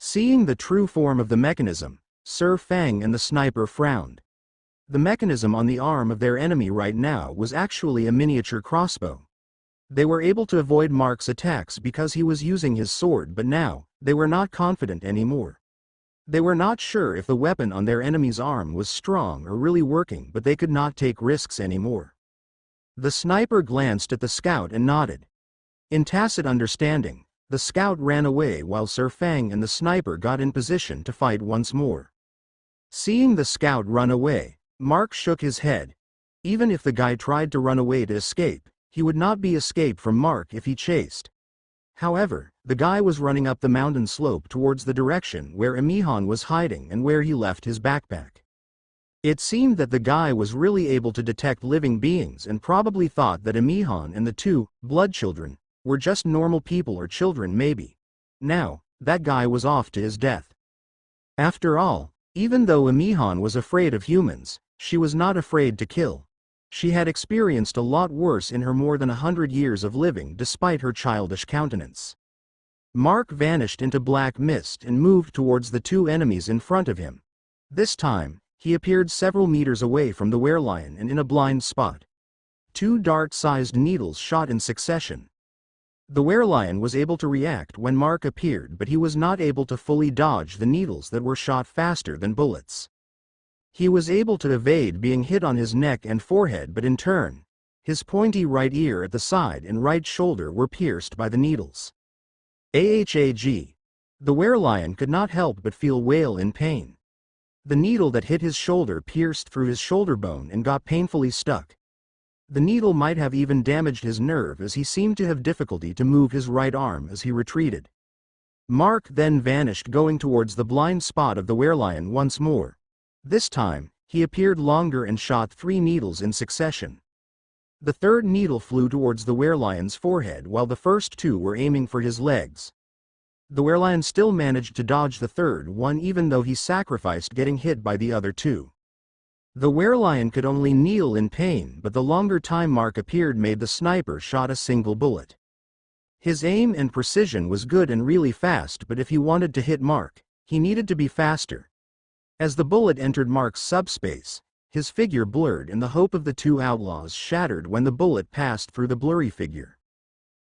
Seeing the true form of the mechanism, Sir Fang and the sniper frowned. The mechanism on the arm of their enemy right now was actually a miniature crossbow. They were able to avoid Mark's attacks because he was using his sword, but now, they were not confident anymore. They were not sure if the weapon on their enemy's arm was strong or really working, but they could not take risks anymore. The sniper glanced at the scout and nodded. In tacit understanding, the scout ran away while Sir Fang and the sniper got in position to fight once more. Seeing the scout run away, Mark shook his head. Even if the guy tried to run away to escape, he would not be escape from Mark if he chased. However, the guy was running up the mountain slope towards the direction where Emihan was hiding and where he left his backpack. It seemed that the guy was really able to detect living beings and probably thought that Emihan and the 2 blood children were just normal people or children maybe. Now, that guy was off to his death. After all, even though Emihan was afraid of humans, she was not afraid to kill. She had experienced a lot worse in her more than 100 years of living despite her childish countenance. Mark vanished into black mist and moved towards the 2 enemies in front of him. This time, he appeared several meters away from the werelion and in a blind spot. 2 dart-sized needles shot in succession. The werelion was able to react when Mark appeared, but he was not able to fully dodge the needles that were shot faster than bullets. He was able to evade being hit on his neck and forehead, but in turn, his pointy right ear at the side and right shoulder were pierced by the needles. AHAG. The werelion could not help but feel wail in pain. The needle that hit his shoulder pierced through his shoulder bone and got painfully stuck. The needle might have even damaged his nerve, as he seemed to have difficulty to move his right arm as he retreated. Mark then vanished, going towards the blind spot of the werelion once more. This time, he appeared longer and shot 3 needles in succession. The 3rd needle flew towards the werelion's forehead while the first 2 were aiming for his legs. The werelion still managed to dodge the 3rd one even though he sacrificed getting hit by the other 2. The werelion could only kneel in pain, but the longer time Mark appeared made the sniper shot a single bullet. His aim and precision was good and really fast, but if he wanted to hit Mark, he needed to be faster. As the bullet entered Mark's subspace, his figure blurred and the hope of the two outlaws shattered when the bullet passed through the blurry figure.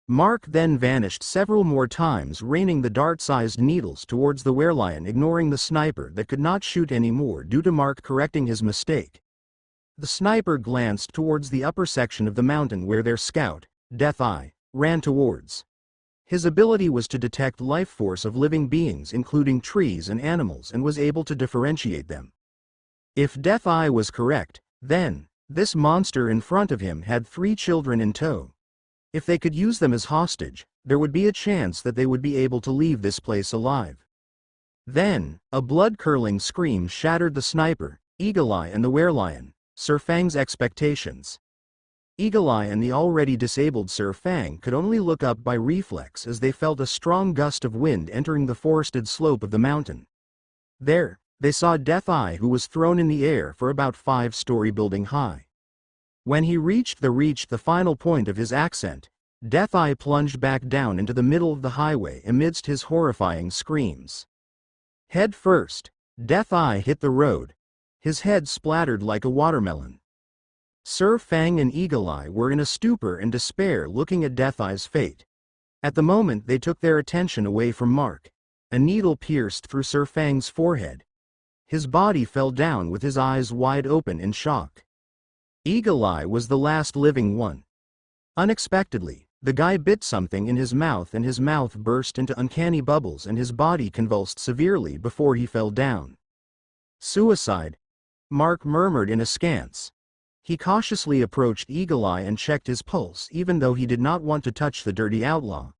Mark then vanished several more times, raining the dart-sized needles towards the werelion, ignoring the sniper that could not shoot anymore due to Mark correcting his mistake. The sniper glanced towards the upper section of the mountain where their scout, Death Eye, ran towards. His ability was to detect life force of living beings including trees and animals and was able to differentiate them. If Death Eye was correct, then, this monster in front of him had 3 children in tow. If they could use them as hostage, there would be a chance that they would be able to leave this place alive. Then, a blood-curdling scream shattered the sniper, Eagle Eye and the werelion, Sir Fang's expectations. Eagle Eye and the already disabled Sir Fang could only look up by reflex as they felt a strong gust of wind entering the forested slope of the mountain. There, they saw Death Eye, who was thrown in the air for about 5-story building high. When he reached the final point of his ascent, Death Eye plunged back down into the middle of the highway amidst his horrifying screams. Head first, Death Eye hit the road. His head splattered like a watermelon. Sir Fang and Eagle Eye were in a stupor and despair looking at Death Eye's fate. At the moment they took their attention away from Mark. A needle pierced through Sir Fang's forehead. His body fell down with his eyes wide open in shock. Eagle Eye was the last living one. Unexpectedly, the guy bit something in his mouth and his mouth burst into uncanny bubbles and his body convulsed severely before he fell down. Suicide, Mark murmured in askance. He cautiously approached Eagle Eye and checked his pulse even though he did not want to touch the dirty outlaw.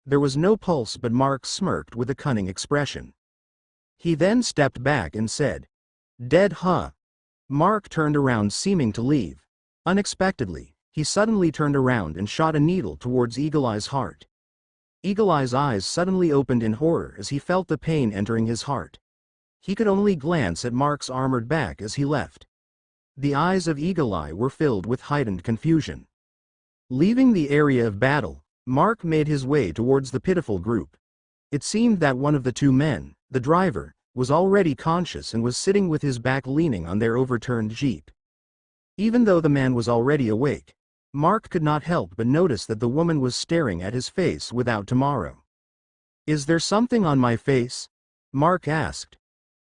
There was no pulse, but Mark smirked with a cunning expression. He then stepped back and said, "Dead, huh?" Mark turned around seeming to leave. Unexpectedly, he suddenly turned around and shot a needle towards Eagle Eye's heart. Eagle Eye's eyes suddenly opened in horror as he felt the pain entering his heart. He could only glance at Mark's armored back as he left. The eyes of Eagle Eye were filled with heightened confusion. Leaving the area of battle, Mark made his way towards the pitiful group. It seemed that one of the 2 men, the driver, was already conscious and was sitting with his back leaning on their overturned jeep. Even though the man was already awake, Mark could not help but notice that the woman was staring at his face without tomorrow. "Is there something on my face?" Mark asked.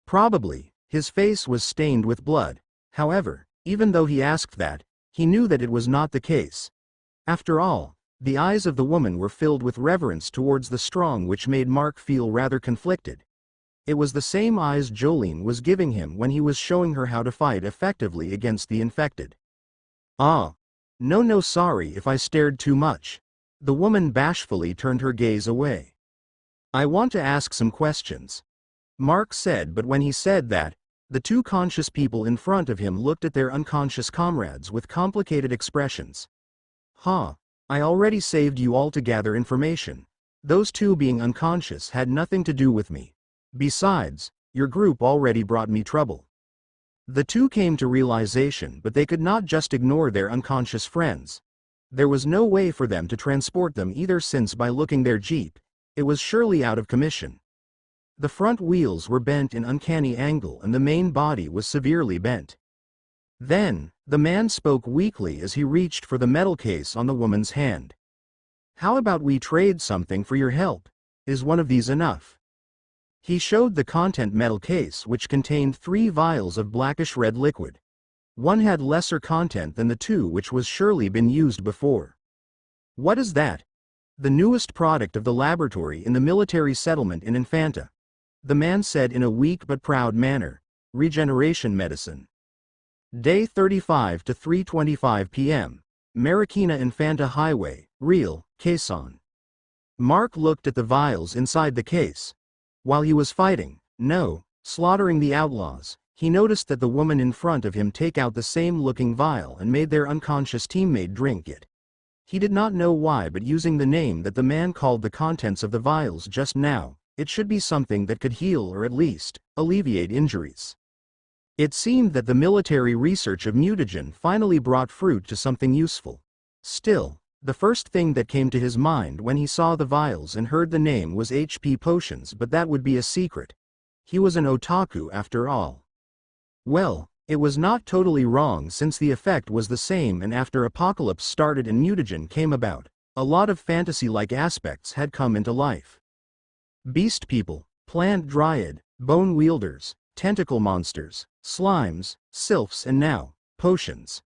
Probably, his face was stained with blood. However, even though he asked that, he knew that it was not the case. After all, the eyes of the woman were filled with reverence towards the strong, which made Mark feel rather conflicted. It was the same eyes Jolene was giving him when he was showing her how to fight effectively against the infected. "Ah. No, sorry if I stared too much." The woman bashfully turned her gaze away. "I want to ask some questions," Mark said, but when he said that, the 2 conscious people in front of him looked at their unconscious comrades with complicated expressions. "Huh. I already saved you all to gather information. Those 2 being unconscious had nothing to do with me. Besides, your group already brought me trouble." The 2 came to realization, but they could not just ignore their unconscious friends. There was no way for them to transport them either, since by looking their jeep, it was surely out of commission. The front wheels were bent in uncanny angle and the main body was severely bent. Then, the man spoke weakly as he reached for the metal case on the woman's hand. "How about we trade something for your help? Is one of these enough?" He showed the content metal case, which contained 3 vials of blackish-red liquid. One had lesser content than the 2 which was surely been used before. "What is that?" "The newest product of the laboratory in the military settlement in Infanta," the man said in a weak but proud manner. "Regeneration medicine. Day 35 to 3:25 p.m. Marikina Infanta Highway, Real, Quezon." Mark looked at the vials inside the case. While he was fighting, slaughtering the outlaws, he noticed that the woman in front of him take out the same looking vial and made their unconscious teammate drink it. He did not know why, but using the name that the man called the contents of the vials just now, it should be something that could heal or at least alleviate injuries. It seemed that the military research of Mutagen finally brought fruit to something useful. Still, The first thing that came to his mind when he saw the vials and heard the name was HP potions, but that would be a secret. He was an otaku after all. Well, it was not totally wrong since the effect was the same, and after Apocalypse started and Mutagen came about, a lot of fantasy-like aspects had come into life. Beast people, plant dryad, bone wielders, tentacle monsters, slimes, sylphs, and now, potions.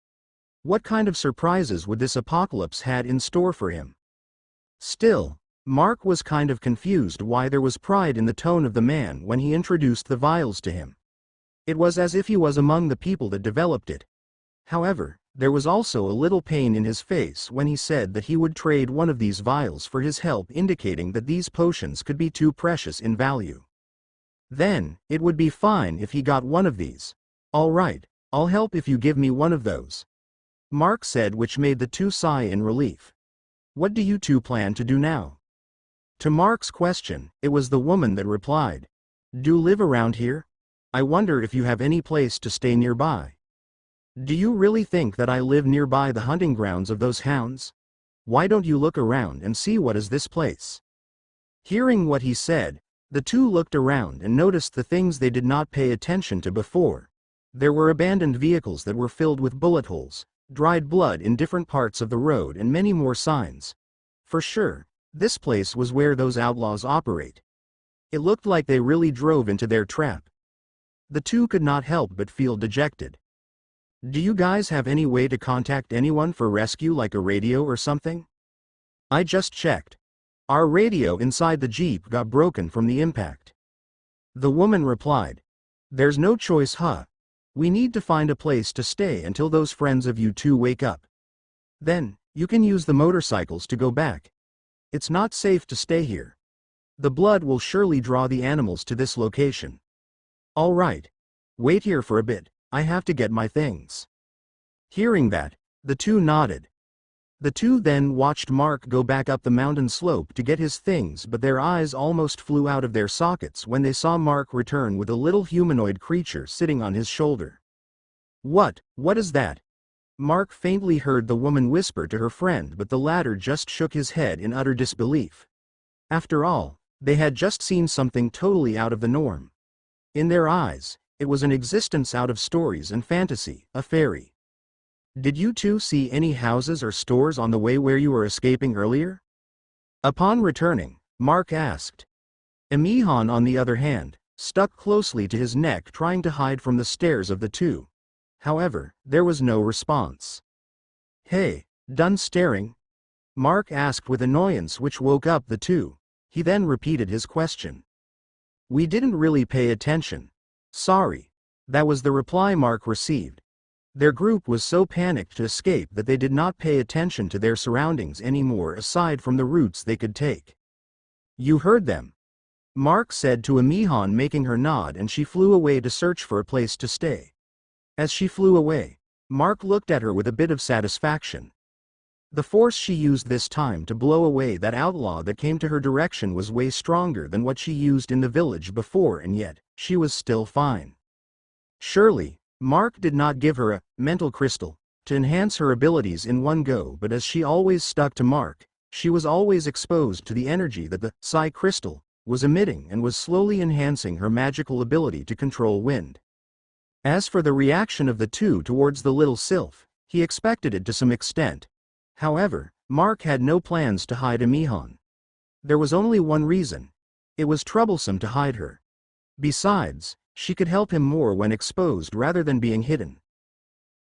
What kind of surprises would this apocalypse had in store for him? Still, Mark was kind of confused why there was pride in the tone of the man when he introduced the vials to him. It was as if he was among the people that developed it. However, there was also a little pain in his face when he said that he would trade one of these vials for his help, indicating that these potions could be too precious in value. Then, it would be fine if he got one of these. All right, I'll help if you give me one of those, Mark said, which made the two sigh in relief. What do you two plan to do now? To Mark's question, it was the woman that replied. Do live around here? I wonder if you have any place to stay nearby. Do you really think that I live nearby the hunting grounds of those hounds? Why don't you look around and see what is this place? Hearing what he said, the two looked around and noticed the things they did not pay attention to before. There were abandoned vehicles that were filled with bullet holes, dried blood in different parts of the road, and many more signs. For sure, this place was where those outlaws operate. It looked like they really drove into their trap. The two could not help but feel dejected. Do you guys have any way to contact anyone for rescue, like a radio or something? I just checked. Our radio inside the Jeep got broken from the impact. The woman replied. There's no choice, huh? We need to find a place to stay until those friends of you two wake up. Then, you can use the motorcycles to go back. It's not safe to stay here. The blood will surely draw the animals to this location. All right. Wait here for a bit, I have to get my things. Hearing that, the two nodded. The two then watched Mark go back up the mountain slope to get his things, but their eyes almost flew out of their sockets when they saw Mark return with a little humanoid creature sitting on his shoulder. What is that? Mark faintly heard the woman whisper to her friend, but the latter just shook his head in utter disbelief. After all, they had just seen something totally out of the norm. In their eyes, it was an existence out of stories and fantasy, a fairy. Did you two see any houses or stores on the way where you were escaping earlier? Upon returning, Mark asked. Emihan, on the other hand, stuck closely to his neck, trying to hide from the stares of the two. However, there was no response. Hey, done staring? Mark asked with annoyance, which woke up the two. He then repeated his question. We didn't really pay attention. Sorry. That was the reply Mark received. Their group was so panicked to escape that they did not pay attention to their surroundings anymore, aside from the routes they could take. You heard them, Mark said to Emihan, making her nod, and she flew away to search for a place to stay. As she flew away, Mark looked at her with a bit of satisfaction. The force she used this time to blow away that outlaw that came to her direction was way stronger than what she used in the village before, and yet, she was still fine. Surely, Mark did not give her a mental crystal to enhance her abilities in one go, but as she always stuck to Mark, she was always exposed to the energy that the psi crystal was emitting and was slowly enhancing her magical ability to control wind. As for the reaction of the two towards the little sylph, he expected it to some extent. However, Mark had no plans to hide Emihan. There was only one reason. It was troublesome to hide her. Besides, she could help him more when exposed rather than being hidden.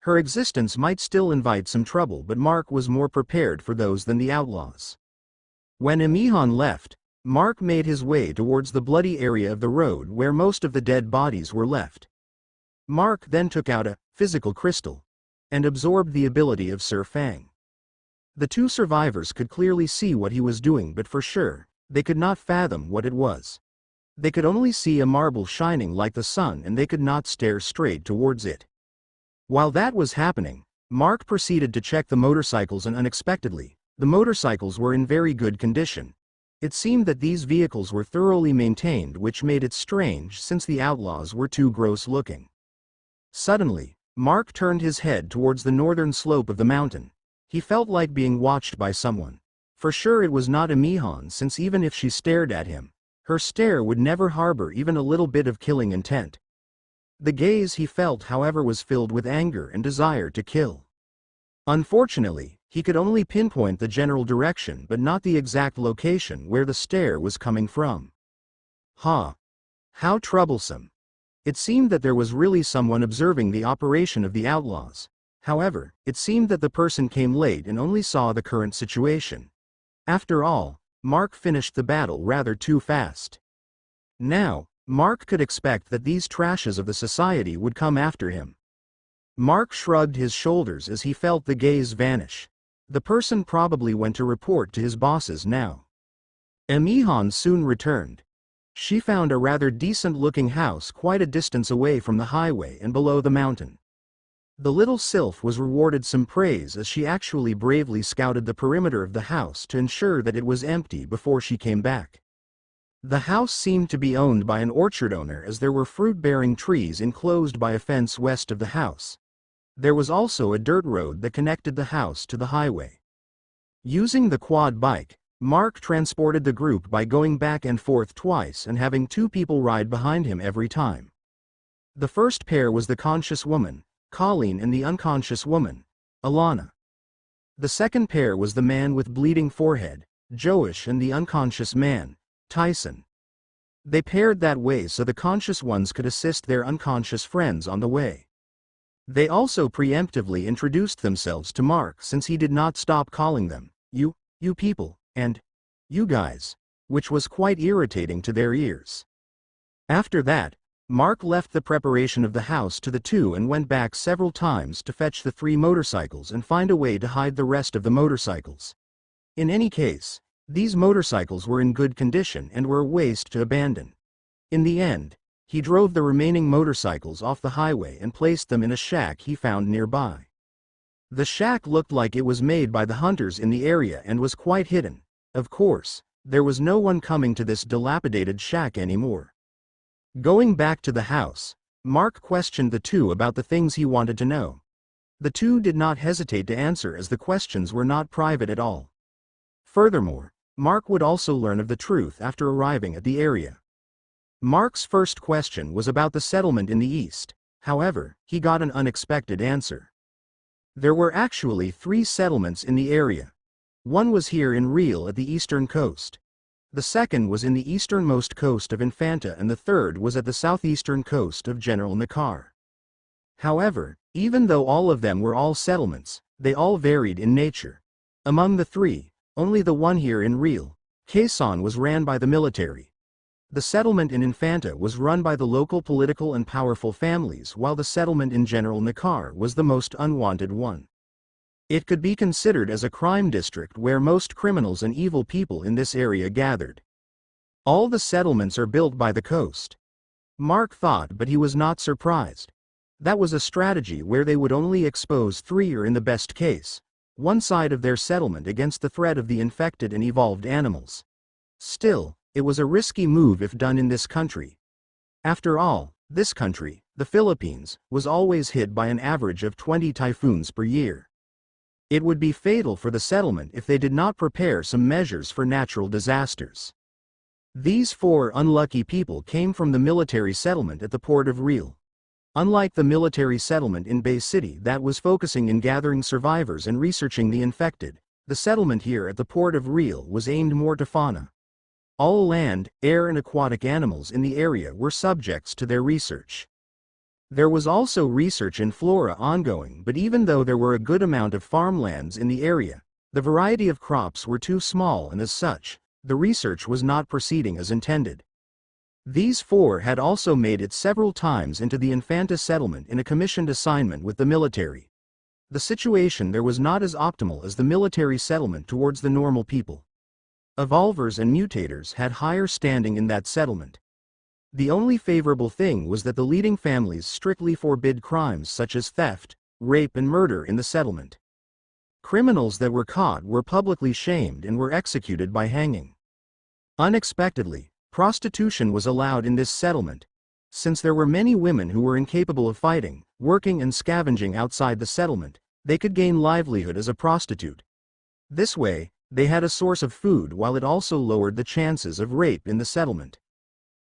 Her existence might still invite some trouble, but Mark was more prepared for those than the outlaws. When Emihan left, Mark made his way towards the bloody area of the road where most of the dead bodies were left. Mark then took out a physical crystal and absorbed the ability of Sir Fang. The two survivors could clearly see what he was doing, but for sure, they could not fathom what it was. They could only see a marble shining like the sun, and they could not stare straight towards it. While that was happening, Mark proceeded to check the motorcycles, and unexpectedly, the motorcycles were in very good condition. It seemed that these vehicles were thoroughly maintained, which made it strange since the outlaws were too gross looking. Suddenly, Mark turned his head towards the northern slope of the mountain. He felt like being watched by someone. For sure it was not Amihan, since even if she stared at him, her stare would never harbor even a little bit of killing intent. The gaze he felt, however, was filled with anger and desire to kill. Unfortunately, he could only pinpoint the general direction but not the exact location where the stare was coming from. How troublesome. It seemed that there was really someone observing the operation of the outlaws. However, it seemed that the person came late and only saw the current situation. After all, Mark finished the battle rather too fast. Now, Mark could expect that these trashes of the society would come after him. Mark shrugged his shoulders as he felt the gaze vanish. The person probably went to report to his bosses now. Amihan soon returned. She found a rather decent-looking house quite a distance away from the highway and below the mountain. The little sylph was rewarded some praise as she actually bravely scouted the perimeter of the house to ensure that it was empty before she came back. The house seemed to be owned by an orchard owner, as there were fruit-bearing trees enclosed by a fence west of the house. There was also a dirt road that connected the house to the highway. Using the quad bike, Mark transported the group by going back and forth twice and having 2 people ride behind him every time. The first pair was the conscious woman, Colleen, and the unconscious woman, Alana. The second pair was the man with bleeding forehead, Joash, and the unconscious man, Tyson. They paired that way so the conscious ones could assist their unconscious friends on the way. They also preemptively introduced themselves to Mark, since he did not stop calling them, you people, and you guys, which was quite irritating to their ears. After that, Mark left the preparation of the house to the 2 and went back several times to fetch the 3 motorcycles and find a way to hide the rest of the motorcycles. In any case, these motorcycles were in good condition and were a waste to abandon. In the end, he drove the remaining motorcycles off the highway and placed them in a shack he found nearby. The shack looked like it was made by the hunters in the area and was quite hidden. Of course, there was no one coming to this dilapidated shack anymore. Going back to the house, Mark questioned the 2 about the things he wanted to know. The 2 did not hesitate to answer, as the questions were not private at all. Furthermore, Mark would also learn of the truth after arriving at the area. Mark's first question was about the settlement in the east. However, he got an unexpected answer. There were actually 3 settlements in the area. One was here in Real at the eastern coast. The second was in the easternmost coast of Infanta, and the third was at the southeastern coast of General Nakar. However, even though all of them were all settlements, they all varied in nature. Among the 3, only the one here in Real, Quezon, was ran by the military. The settlement in Infanta was run by the local political and powerful families, while the settlement in General Nakar was the most unwanted one. It could be considered as a crime district where most criminals and evil people in this area gathered. All the settlements are built by the coast. Mark thought, but he was not surprised. That was a strategy where they would only expose 3, or in the best case, one side of their settlement against the threat of the infected and evolved animals. Still, it was a risky move if done in this country. After all, this country, the Philippines, was always hit by an average of 20 typhoons per year. It would be fatal for the settlement if they did not prepare some measures for natural disasters. These 4 unlucky people came from the military settlement at the port of Real. Unlike the military settlement in Bay City that was focusing in gathering survivors and researching the infected, the settlement here at the port of Real was aimed more to fauna. All land, air and aquatic animals in the area were subjects to their research. There was also research in flora ongoing, but even though there were a good amount of farmlands in the area, the variety of crops were too small, and as such, the research was not proceeding as intended. These 4 had also made it several times into the Infanta settlement in a commissioned assignment with the military. The situation there was not as optimal as the military settlement towards the normal people. Evolvers and mutators had higher standing in that settlement. The only favorable thing was that the leading families strictly forbid crimes such as theft, rape and murder in the settlement. Criminals that were caught were publicly shamed and were executed by hanging. Unexpectedly, prostitution was allowed in this settlement. Since there were many women who were incapable of fighting, working and scavenging outside the settlement, They could gain livelihood as a prostitute. This way, they had a source of food while it also lowered the chances of rape in the settlement.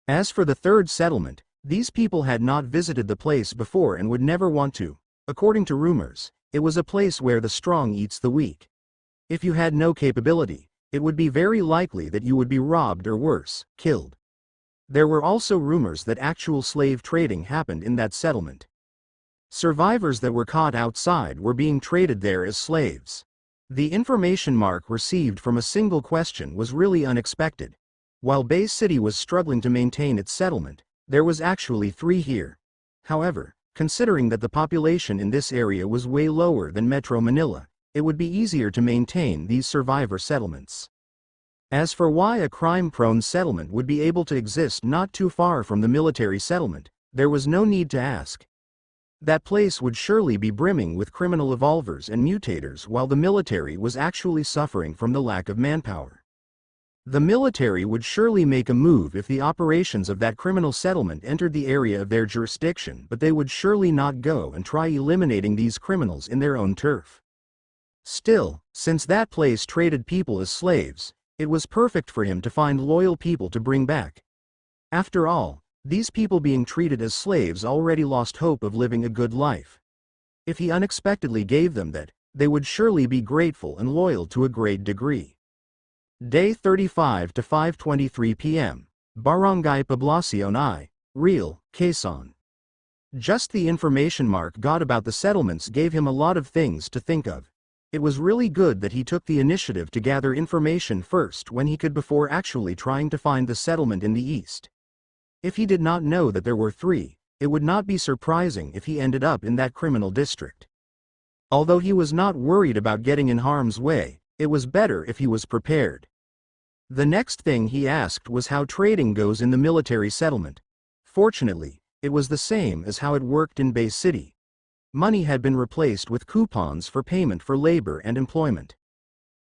As for the third settlement, these people had not visited the place before and would never want to. According to rumors, it was a place where the strong eats the weak. If you had no capability, it would be very likely that you would be robbed or worse, killed. There were also rumors that actual slave trading happened in that settlement. Survivors that were caught outside were being traded there as slaves. The information Mark received from a single question was really unexpected. While Bay City was struggling to maintain its settlement, there was actually 3 here. However, considering that the population in this area was way lower than Metro Manila, it would be easier to maintain these survivor settlements. As for why a crime-prone settlement would be able to exist not too far from the military settlement, there was no need to ask. That place would surely be brimming with criminal evolvers and mutators while the military was actually suffering from the lack of manpower. The military would surely make a move if the operations of that criminal settlement entered the area of their jurisdiction, but they would surely not go and try eliminating these criminals in their own turf. Still, since that place traded people as slaves, it was perfect for him to find loyal people to bring back. After all, these people being treated as slaves already lost hope of living a good life. If he unexpectedly gave them that, they would surely be grateful and loyal to a great degree. Day 35 to 5:23 p.m. Barangay Poblacion I, Real, Quezon. Just the information Mark got about the settlements gave him a lot of things to think of. It was really good that he took the initiative to gather information first when he could before actually trying to find the settlement in the east. If he did not know that there were 3, it would not be surprising if he ended up in that criminal district. Although he was not worried about getting in harm's way, it was better if he was prepared. The next thing he asked was how trading goes in the military settlement. Fortunately, it was the same as how it worked in Bay City. Money had been replaced with coupons for payment for labor and employment.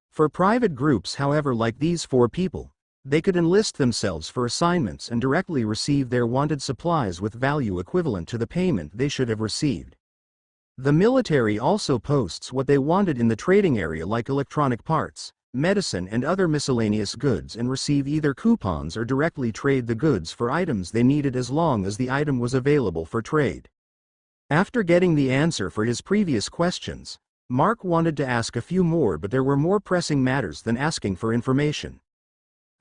For private groups, however, like these 4 people, they could enlist themselves for assignments and directly receive their wanted supplies with value equivalent to the payment they should have received. The military also posts what they wanted in the trading area like electronic parts, medicine and other miscellaneous goods and receive either coupons or directly trade the goods for items they needed as long as the item was available for trade. After getting the answer for his previous questions, Mark wanted to ask a few more, but there were more pressing matters than asking for information.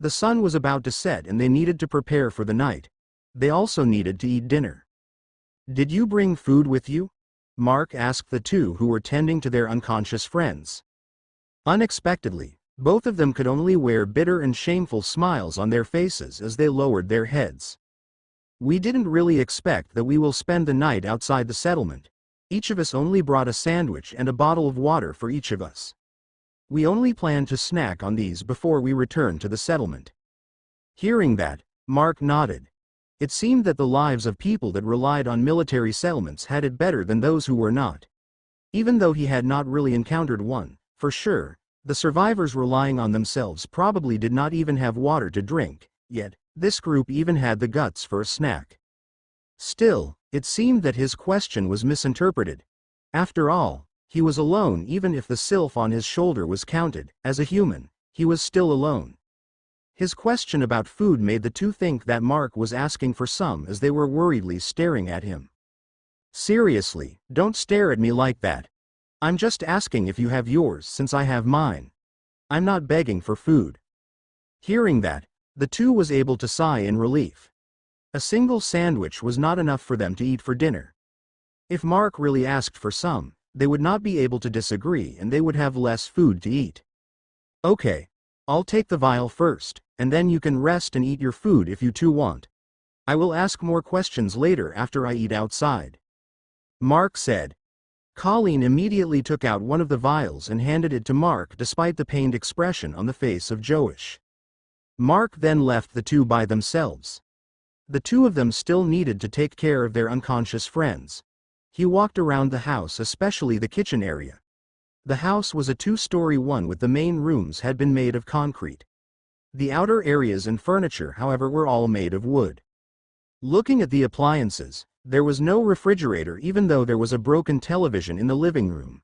The sun was about to set and they needed to prepare for the night. They also needed to eat dinner. "Did you bring food with you?" Mark asked the 2 who were tending to their unconscious friends. Unexpectedly, both of them could only wear bitter and shameful smiles on their faces as they lowered their heads. "We didn't really expect that we will spend the night outside the settlement. Each of us only brought a sandwich and a bottle of water for each of us. We only plan to snack on these before we return to the settlement." Hearing that, Mark nodded. It seemed that the lives of people that relied on military settlements had it better than those who were not. Even though he had not really encountered one, for sure, the survivors relying on themselves probably did not even have water to drink, yet, this group even had the guts for a snack. Still, it seemed that his question was misinterpreted. After all, he was alone. Even if the sylph on his shoulder was counted as a human, he was still alone. His question about food made the 2 think that Mark was asking for some as they were worriedly staring at him. "Seriously, don't stare at me like that. I'm just asking if you have yours since I have mine. I'm not begging for food." Hearing that, the 2 was able to sigh in relief. A single sandwich was not enough for them to eat for dinner. If Mark really asked for some, they would not be able to disagree and they would have less food to eat. "Okay, I'll take the vial first, and then you can rest and eat your food if you 2 want. I will ask more questions later after I eat outside," Mark said. Colleen immediately took out one of the vials and handed it to Mark despite the pained expression on the face of Joish. Mark then left the 2 by themselves. The 2 of them still needed to take care of their unconscious friends. He walked around the house, especially the kitchen area. The house was a 2-story one with the main rooms had been made of concrete. The outer areas and furniture, however, were all made of wood. Looking at the appliances, there was no refrigerator even though there was a broken television in the living room.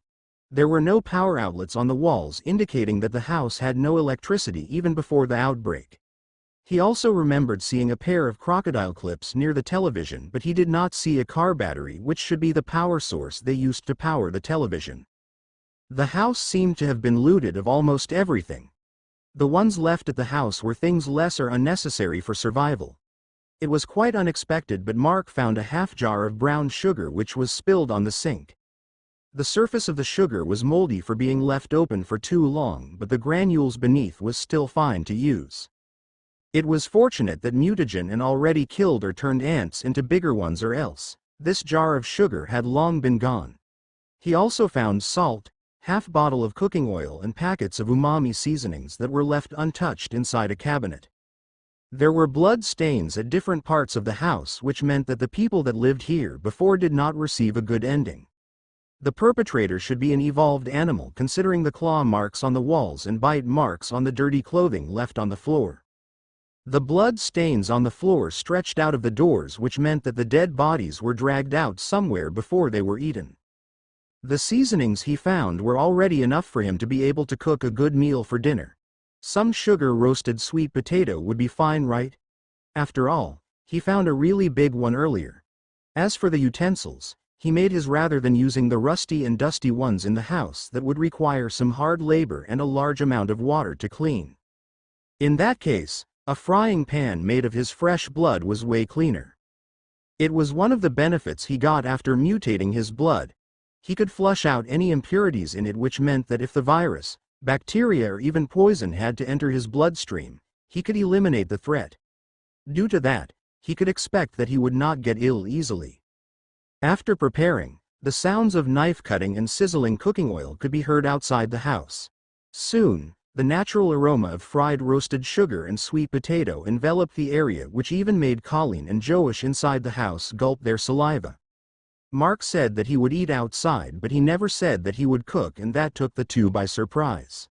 There were no power outlets on the walls, indicating that the house had no electricity even before the outbreak. He also remembered seeing a pair of crocodile clips near the television, but he did not see a car battery, which should be the power source they used to power the television. The house seemed to have been looted of almost everything. The ones left at the house were things less or unnecessary for survival. It was quite unexpected, but Mark found a half jar of brown sugar which was spilled on the sink. The surface of the sugar was moldy for being left open for too long, but the granules beneath was still fine to use. It was fortunate that Mutagen and already killed or turned ants into bigger ones, or else this jar of sugar had long been gone. He also found salt, half bottle of cooking oil and packets of umami seasonings that were left untouched inside a cabinet. There were blood stains at different parts of the house, which meant that the people that lived here before did not receive a good ending. The perpetrator should be an evolved animal, considering the claw marks on the walls and bite marks on the dirty clothing left on the floor. The blood stains on the floor stretched out of the doors, which meant that the dead bodies were dragged out somewhere before they were eaten. The seasonings he found were already enough for him to be able to cook a good meal for dinner. Some sugar-roasted sweet potato would be fine, right? After all, he found a really big one earlier. As for the utensils, he made his rather than using the rusty and dusty ones in the house that would require some hard labor and a large amount of water to clean. In that case, a frying pan made of his fresh blood was way cleaner. It was one of the benefits he got after mutating his blood. He could flush out any impurities in it, which meant that if the virus, bacteria or even poison had to enter his bloodstream, he could eliminate the threat. Due to that, he could expect that he would not get ill easily. After preparing, the sounds of knife cutting and sizzling cooking oil could be heard outside the house. Soon, the natural aroma of fried roasted sugar and sweet potato enveloped the area, which even made Colleen and Joash inside the house gulp their saliva. Mark said that he would eat outside, but he never said that he would cook, and that took the two by surprise.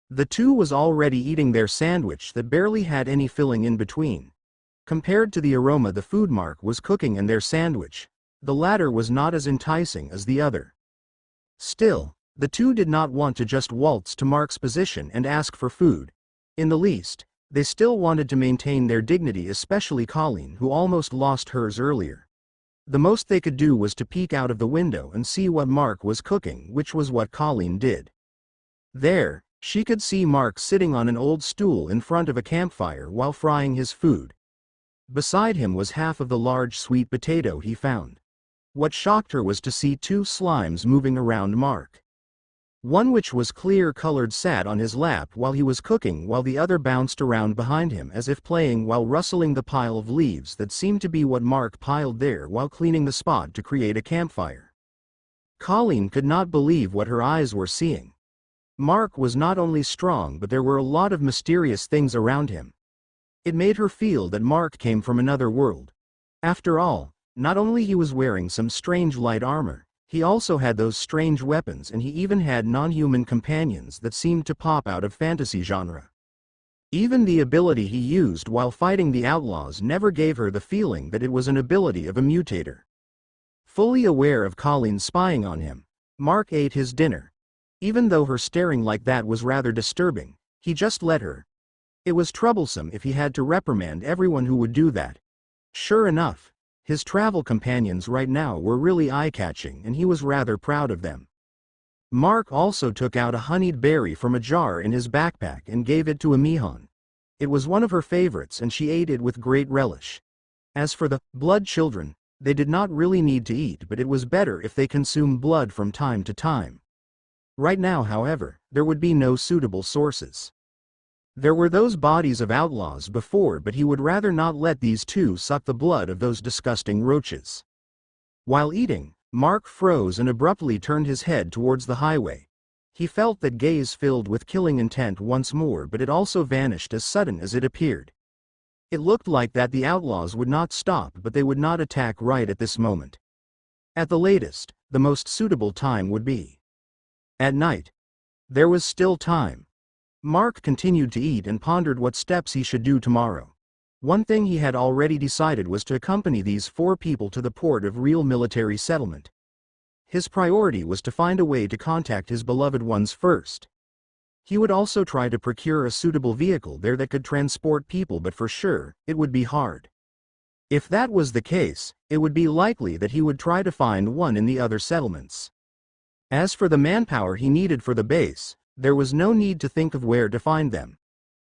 The two was already eating their sandwich that barely had any filling in between. Compared to the aroma the food Mark was cooking and their sandwich, the latter was not as enticing as the other. Still, the two did not want to just waltz to Mark's position and ask for food. In the least, they still wanted to maintain their dignity, especially Colleen, who almost lost hers earlier. The most they could do was to peek out of the window and see what Mark was cooking, which was what Colleen did. There, she could see Mark sitting on an old stool in front of a campfire while frying his food. Beside him was half of the large sweet potato he found. What shocked her was to see two slimes moving around Mark. One, which was clear-colored, sat on his lap while he was cooking, while the other bounced around behind him as if playing while rustling the pile of leaves that seemed to be what Mark piled there while cleaning the spot to create a campfire. Colleen could not believe what her eyes were seeing. Mark was not only strong, but there were a lot of mysterious things around him. It made her feel that Mark came from another world. After all, not only he was wearing some strange light armor, he also had those strange weapons, and he even had non-human companions that seemed to pop out of fantasy genre. Even the ability he used while fighting the outlaws never gave her the feeling that it was an ability of a mutator. Fully aware of Colleen spying on him, Mark ate his dinner. Even though her staring like that was rather disturbing, he just let her. It was troublesome if he had to reprimand everyone who would do that. Sure enough, his travel companions right now were really eye-catching, and he was rather proud of them. Mark also took out a honeyed berry from a jar in his backpack and gave it to Amihan. It was one of her favorites, and she ate it with great relish. As for the blood children, they did not really need to eat, but it was better if they consumed blood from time to time. Right now, however, there would be no suitable sources. There were those bodies of outlaws before, but he would rather not let these two suck the blood of those disgusting roaches. While eating, Mark froze and abruptly turned his head towards the highway. He felt that gaze filled with killing intent once more, but it also vanished as sudden as it appeared. It looked like that the outlaws would not stop, but they would not attack right at this moment. At the latest, the most suitable time would be at night. There was still time. Mark continued to eat and pondered what steps he should do tomorrow. One thing he had already decided was to accompany these four people to the port of real military settlement. His priority was to find a way to contact his beloved ones first. He would also try to procure a suitable vehicle there that could transport people, but for sure, it would be hard. If that was the case, it would be likely that he would try to find one in the other settlements. As for the manpower he needed for the base, there was no need to think of where to find them.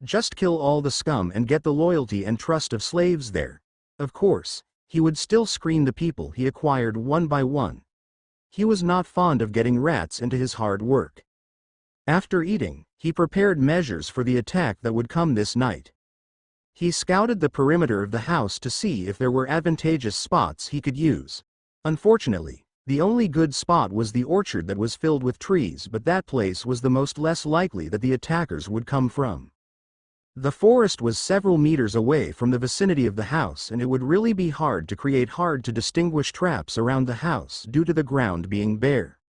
Just kill all the scum and get the loyalty and trust of slaves there. Of course, he would still screen the people he acquired one by one. He was not fond of getting rats into his hard work. After eating, he prepared measures for the attack that would come this night. He scouted the perimeter of the house to see if there were advantageous spots he could use. Unfortunately, the only good spot was the orchard that was filled with trees, but that place was the most less likely that the attackers would come from. The forest was several meters away from the vicinity of the house, and it would really be hard to create hard-to-distinguish traps around the house due to the ground being bare.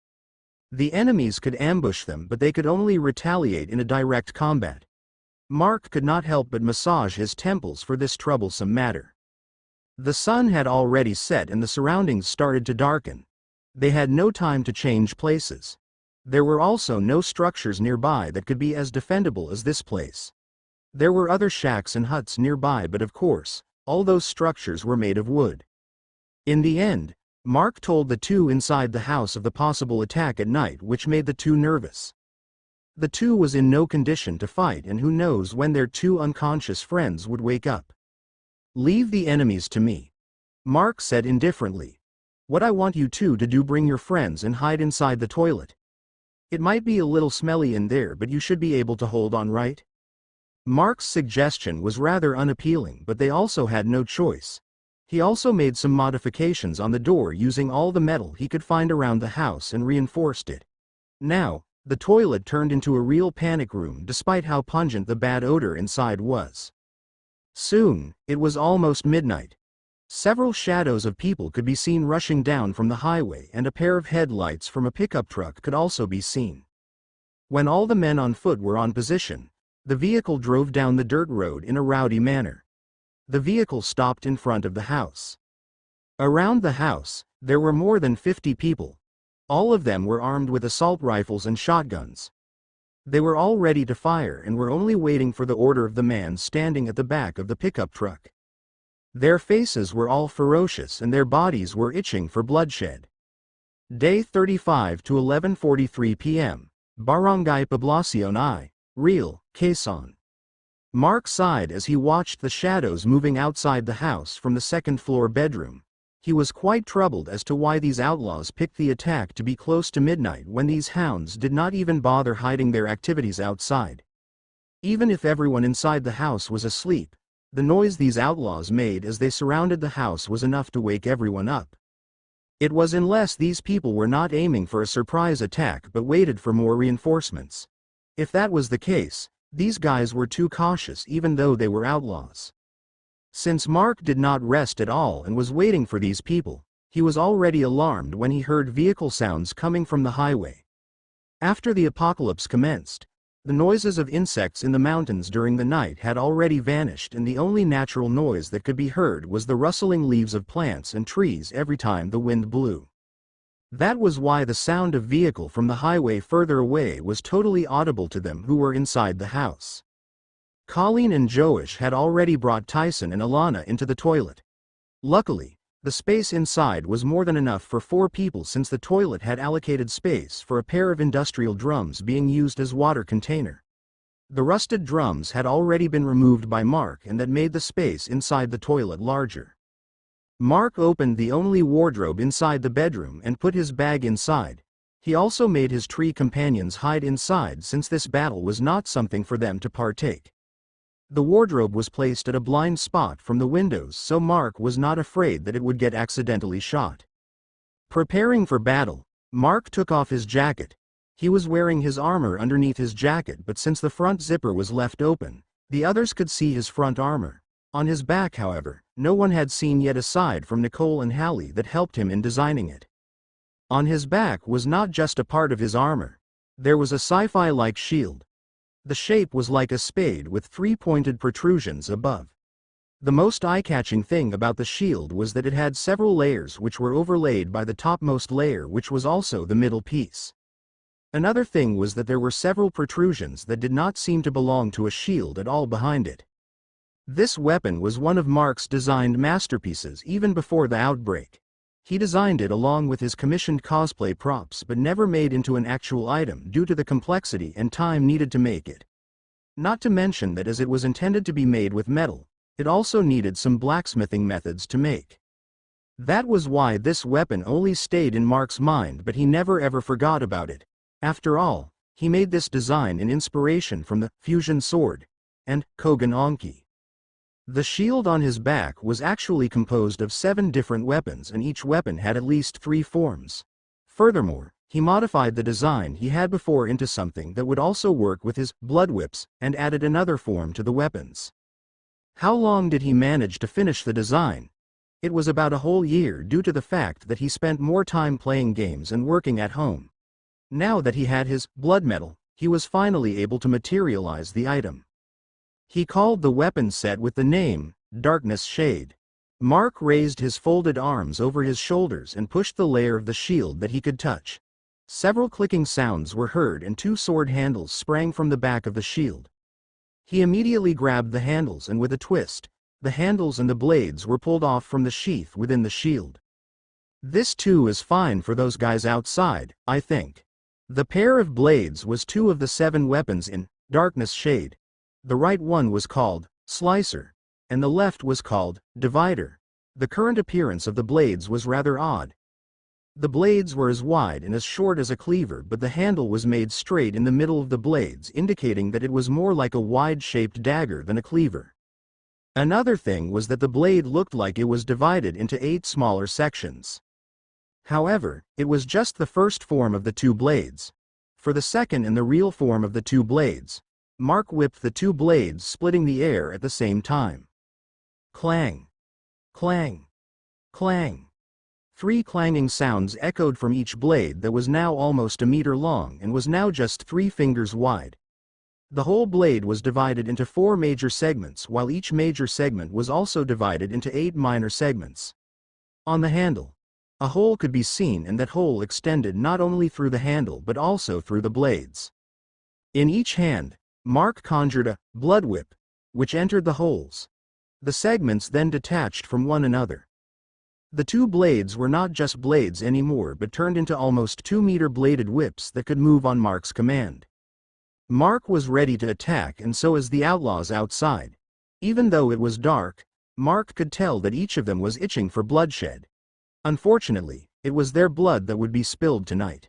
The enemies could ambush them, but they could only retaliate in a direct combat. Mark could not help but massage his temples for this troublesome matter. The sun had already set and the surroundings started to darken. They had no time to change places. There were also no structures nearby that could be as defendable as this place. There were other shacks and huts nearby, but of course, all those structures were made of wood. In the end, Mark told the two inside the house of the possible attack at night, which made the two nervous. The two was in no condition to fight, and who knows when their two unconscious friends would wake up. "Leave the enemies to me," Mark said indifferently. "What I want you two to do, bring your friends and hide inside the toilet. It might be a little smelly in there, but you should be able to hold on, right?" Mark's suggestion was rather unappealing, but they also had no choice. He also made some modifications on the door using all the metal he could find around the house and reinforced it. Now, the toilet turned into a real panic room despite how pungent the bad odor inside was. Soon, it was almost midnight. Several shadows of people could be seen rushing down from the highway, and a pair of headlights from a pickup truck could also be seen. When all the men on foot were on position, the vehicle drove down the dirt road in a rowdy manner. The vehicle stopped in front of the house. Around the house, there were more than 50 people. All of them were armed with assault rifles and shotguns. They were all ready to fire and were only waiting for the order of the man standing at the back of the pickup truck. Their faces were all ferocious and their bodies were itching for bloodshed. Day 35 to 11:43 p.m. Barangay Poblacion I. Real, Quezon. Mark sighed as he watched the shadows moving outside the house from the second-floor bedroom. He was quite troubled as to why these outlaws picked the attack to be close to midnight when these hounds did not even bother hiding their activities outside. Even if everyone inside the house was asleep, the noise these outlaws made as they surrounded the house was enough to wake everyone up. It was unless these people were not aiming for a surprise attack but waited for more reinforcements. If that was the case, these guys were too cautious even though they were outlaws. Since Mark did not rest at all and was waiting for these people, he was already alarmed when he heard vehicle sounds coming from the highway. After the apocalypse commenced, the noises of insects in the mountains during the night had already vanished, and the only natural noise that could be heard was the rustling leaves of plants and trees every time the wind blew. That was why the sound of vehicle from the highway further away was totally audible to them who were inside the house. Colleen and Joish had already brought Tyson and Alana into the toilet. Luckily, the space inside was more than enough for 4 people, since the toilet had allocated space for a pair of industrial drums being used as water container. The rusted drums had already been removed by Mark, and that made the space inside the toilet larger. Mark opened the only wardrobe inside the bedroom and put his bag inside. He also made his tree companions hide inside, since this battle was not something for them to partake. The wardrobe was placed at a blind spot from the windows, so Mark was not afraid that it would get accidentally shot. Preparing for battle, Mark took off his jacket. He was wearing his armor underneath his jacket, but since the front zipper was left open, the others could see his front armor. On his back, however, no one had seen yet aside from Nicole and Hallie that helped him in designing it. On his back was not just a part of his armor. There was a sci-fi-like shield. The shape was like a spade with 3 pointed protrusions above. The most eye-catching thing about the shield was that it had several layers which were overlaid by the topmost layer, which was also the middle piece. Another thing was that there were several protrusions that did not seem to belong to a shield at all behind it. This weapon was one of Mark's designed masterpieces even before the outbreak. He designed it along with his commissioned cosplay props but never made into an actual item due to the complexity and time needed to make it. Not to mention that as it was intended to be made with metal, it also needed some blacksmithing methods to make. That was why this weapon only stayed in Mark's mind, but he never ever forgot about it. After all, he made this design in inspiration from the fusion sword and Kogan Anki. The shield on his back was actually composed of 7 different weapons, and each weapon had at least 3 forms. Furthermore, he modified the design he had before into something that would also work with his blood whips and added another form to the weapons. How long did he manage to finish the design? It was about a whole year due to the fact that he spent more time playing games and working at home. Now that he had his blood metal, he was finally able to materialize the item. He called the weapon set with the name, Darkness Shade. Mark raised his folded arms over his shoulders and pushed the layer of the shield that he could touch. Several clicking sounds were heard and 2 sword handles sprang from the back of the shield. He immediately grabbed the handles and with a twist, the handles and the blades were pulled off from the sheath within the shield. This too is fine for those guys outside, I think. The pair of blades was 2 of the 7 weapons in Darkness Shade. The right one was called Slicer, and the left was called Divider. The current appearance of the blades was rather odd. The blades were as wide and as short as a cleaver, but the handle was made straight in the middle of the blades, indicating that it was more like a wide-shaped dagger than a cleaver. Another thing was that the blade looked like it was divided into 8 smaller sections. However, it was just the first form of the 2 blades. For the second and the real form of the 2 blades, Mark whipped the 2 blades, splitting the air at the same time. Clang! Clang! Clang! 3 clanging sounds echoed from each blade that was now almost a meter long and was now just 3 fingers wide. The whole blade was divided into 4 major segments, while each major segment was also divided into 8 minor segments. On the handle, a hole could be seen, and that hole extended not only through the handle but also through the blades. In each hand, Mark conjured a blood whip, which entered the holes. The segments then detached from one another. The 2 blades were not just blades anymore but turned into almost 2-meter bladed whips that could move on Mark's command. Mark was ready to attack, and so as the outlaws outside. Even though it was dark, Mark could tell that each of them was itching for bloodshed. Unfortunately, it was their blood that would be spilled tonight.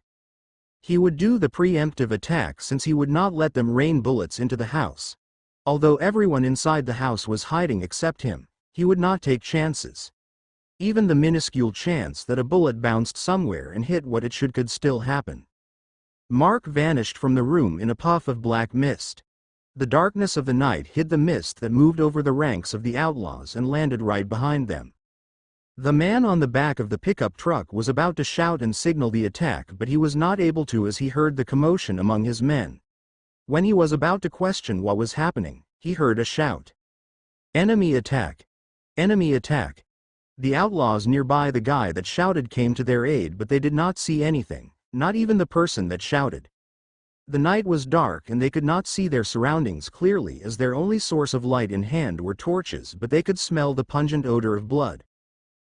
He would do the preemptive attack since he would not let them rain bullets into the house. Although everyone inside the house was hiding except him, he would not take chances. Even the minuscule chance that a bullet bounced somewhere and hit what it should could still happen. Mark vanished from the room in a puff of black mist. The darkness of the night hid the mist that moved over the ranks of the outlaws and landed right behind them. The man on the back of the pickup truck was about to shout and signal the attack, but he was not able to as he heard the commotion among his men. When he was about to question what was happening, he heard a shout. "Enemy attack! Enemy attack!" The outlaws nearby the guy that shouted came to their aid, but they did not see anything, not even the person that shouted. The night was dark and they could not see their surroundings clearly as their only source of light in hand were torches, but they could smell the pungent odor of blood.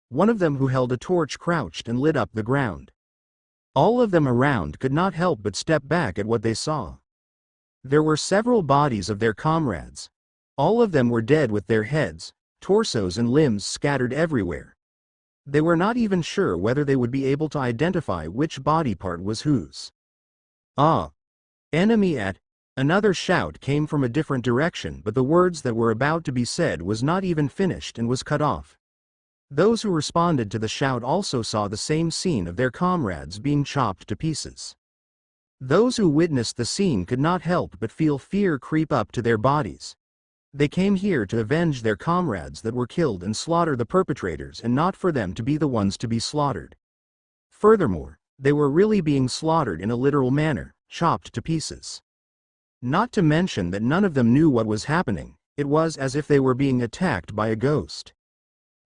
One of them who held a torch crouched and lit up the ground. All of them around could not help but step back at what they saw. There were several bodies of their comrades. All of them were dead with their heads, torsos and limbs scattered everywhere. They were not even sure whether they would be able to identify which body part was whose. "Ah! Enemy at!" Another shout came from a different direction, but the words that were about to be said was not even finished and was cut off. Those who responded to the shout also saw the same scene of their comrades being chopped to pieces. Those who witnessed the scene could not help but feel fear creep up to their bodies. They came here to avenge their comrades that were killed and slaughter the perpetrators, and not for them to be the ones to be slaughtered. Furthermore, they were really being slaughtered in a literal manner, chopped to pieces. Not to mention that none of them knew what was happening, It was as if they were being attacked by a ghost.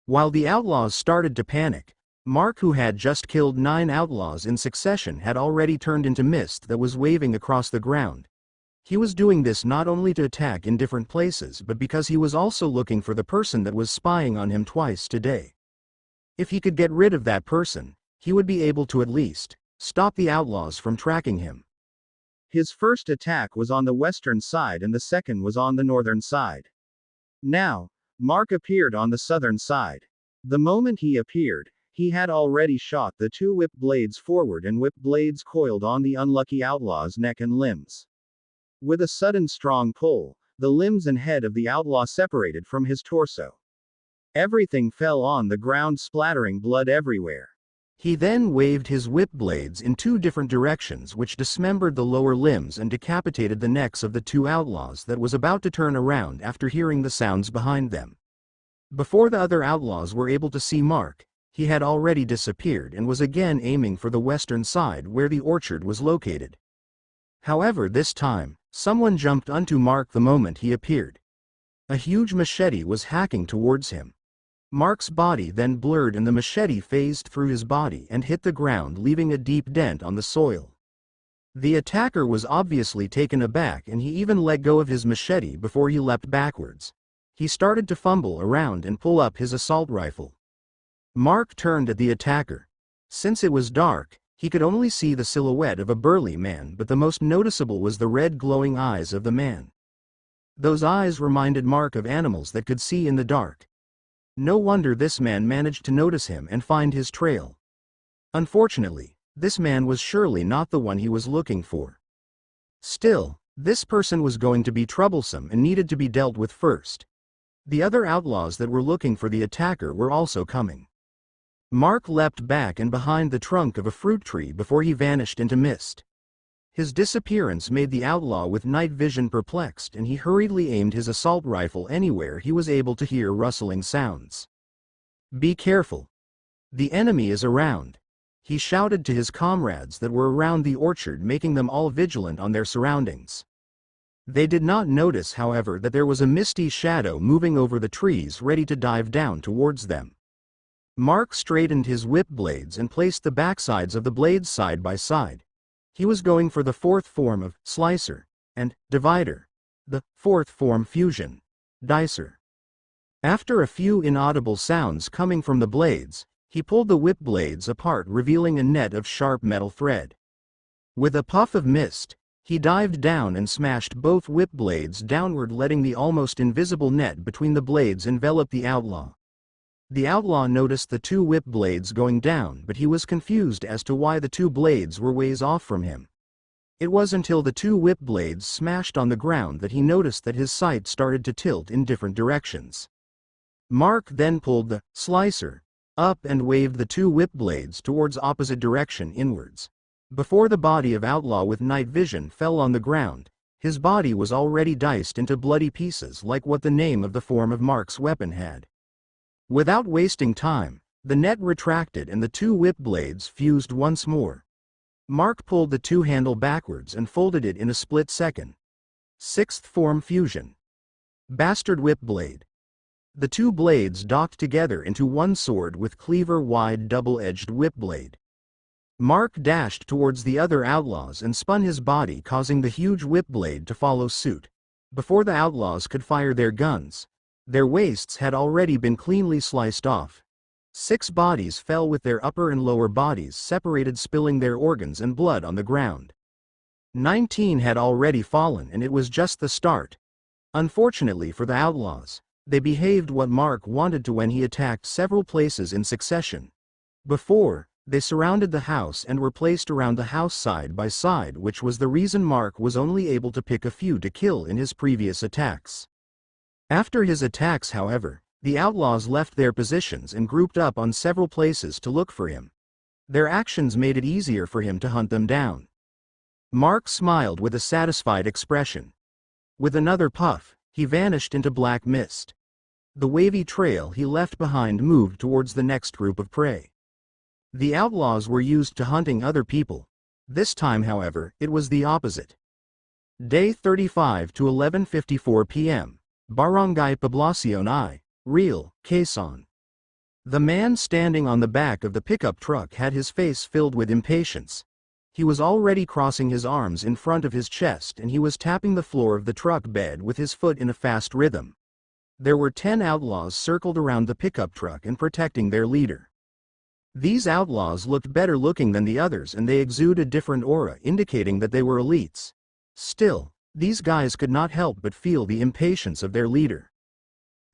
While the outlaws started to panic, Mark, who had just killed 9 outlaws in succession, had already turned into mist that was waving across the ground. He was doing this not only to attack in different places but because he was also looking for the person that was spying on him twice today. If he could get rid of that person, he would be able to at least stop the outlaws from tracking him. His first attack was on the western side and the second was on the northern side. Now, Mark appeared on the southern side. The moment he appeared, he had already shot the 2 whip blades forward and whip blades coiled on the unlucky outlaw's neck and limbs. With a sudden strong pull, the limbs and head of the outlaw separated from his torso. Everything fell on the ground, splattering blood everywhere. He then waved his whip blades in 2 different directions, which dismembered the lower limbs and decapitated the necks of the 2 outlaws that was about to turn around after hearing the sounds behind them. Before the other outlaws were able to see Mark, he had already disappeared and was again aiming for the western side where the orchard was located. However, this time, someone jumped onto Mark the moment he appeared. A huge machete was hacking towards him. Mark's body then blurred and the machete phased through his body and hit the ground, leaving a deep dent on the soil. The attacker was obviously taken aback and he even let go of his machete before he leapt backwards. He started to fumble around and pull up his assault rifle. Mark turned at the attacker. Since it was dark, he could only see the silhouette of a burly man, but the most noticeable was the red glowing eyes of the man. Those eyes reminded Mark of animals that could see in the dark. No wonder this man managed to notice him and find his trail. Unfortunately, this man was surely not the one he was looking for. Still, this person was going to be troublesome and needed to be dealt with first. The other outlaws that were looking for the attacker were also coming. Mark leapt back and behind the trunk of a fruit tree before he vanished into mist. His disappearance made the outlaw with night vision perplexed, and he hurriedly aimed his assault rifle anywhere he was able to hear rustling sounds. "Be careful. The enemy is around," he shouted to his comrades that were around the orchard, making them all vigilant on their surroundings. They did not notice, however, that there was a misty shadow moving over the trees ready to dive down towards them. Mark straightened his whip blades and placed the backsides of the blades side by side. He was going for the 4th form of slicer and divider, the 4th form fusion, dicer. After a few inaudible sounds coming from the blades, he pulled the whip blades apart, revealing a net of sharp metal thread. With a puff of mist, he dived down and smashed both whip blades downward, letting the almost invisible net between the blades envelop the outlaw. The outlaw noticed the 2 whip blades going down, but he was confused as to why the 2 blades were ways off from him. It was until the 2 whip blades smashed on the ground that he noticed that his sight started to tilt in different directions. Mark then pulled the slicer up and waved the 2 whip blades towards opposite direction inwards. Before the body of outlaw with night vision fell on the ground, his body was already diced into bloody pieces like what the name of the form of Mark's weapon had. Without wasting time, the net retracted and the 2 whip blades fused once more. Mark pulled the 2 handle backwards and folded it in a split second. 6th form fusion. Bastard whip blade. The 2 blades docked together into one sword with cleaver-wide double-edged whip blade. Mark dashed towards the other outlaws and spun his body, causing the huge whip blade to follow suit. Before the outlaws could fire their guns, their waists had already been cleanly sliced off. 6 bodies fell with their upper and lower bodies separated, spilling their organs and blood on the ground. 19 had already fallen, and it was just the start. Unfortunately for the outlaws, they behaved what Mark wanted to when he attacked several places in succession. Before, they surrounded the house and were placed around the house side by side, which was the reason Mark was only able to pick a few to kill in his previous attacks. After his attacks, however, the outlaws left their positions and grouped up on several places to look for him. Their actions made it easier for him to hunt them down. Mark smiled with a satisfied expression. With another puff, he vanished into black mist. The wavy trail he left behind moved towards the next group of prey. The outlaws were used to hunting other people. This time, however, it was the opposite. Day 35 to 11:54 p.m. Barangay Poblacion I. Real, Quezon. The man standing on the back of the pickup truck had his face filled with impatience. He was already crossing his arms in front of his chest and he was tapping the floor of the truck bed with his foot in a fast rhythm. There were 10 outlaws circled around the pickup truck and protecting their leader. These outlaws looked better looking than the others and they exuded a different aura indicating that they were elites. Still, these guys could not help but feel the impatience of their leader.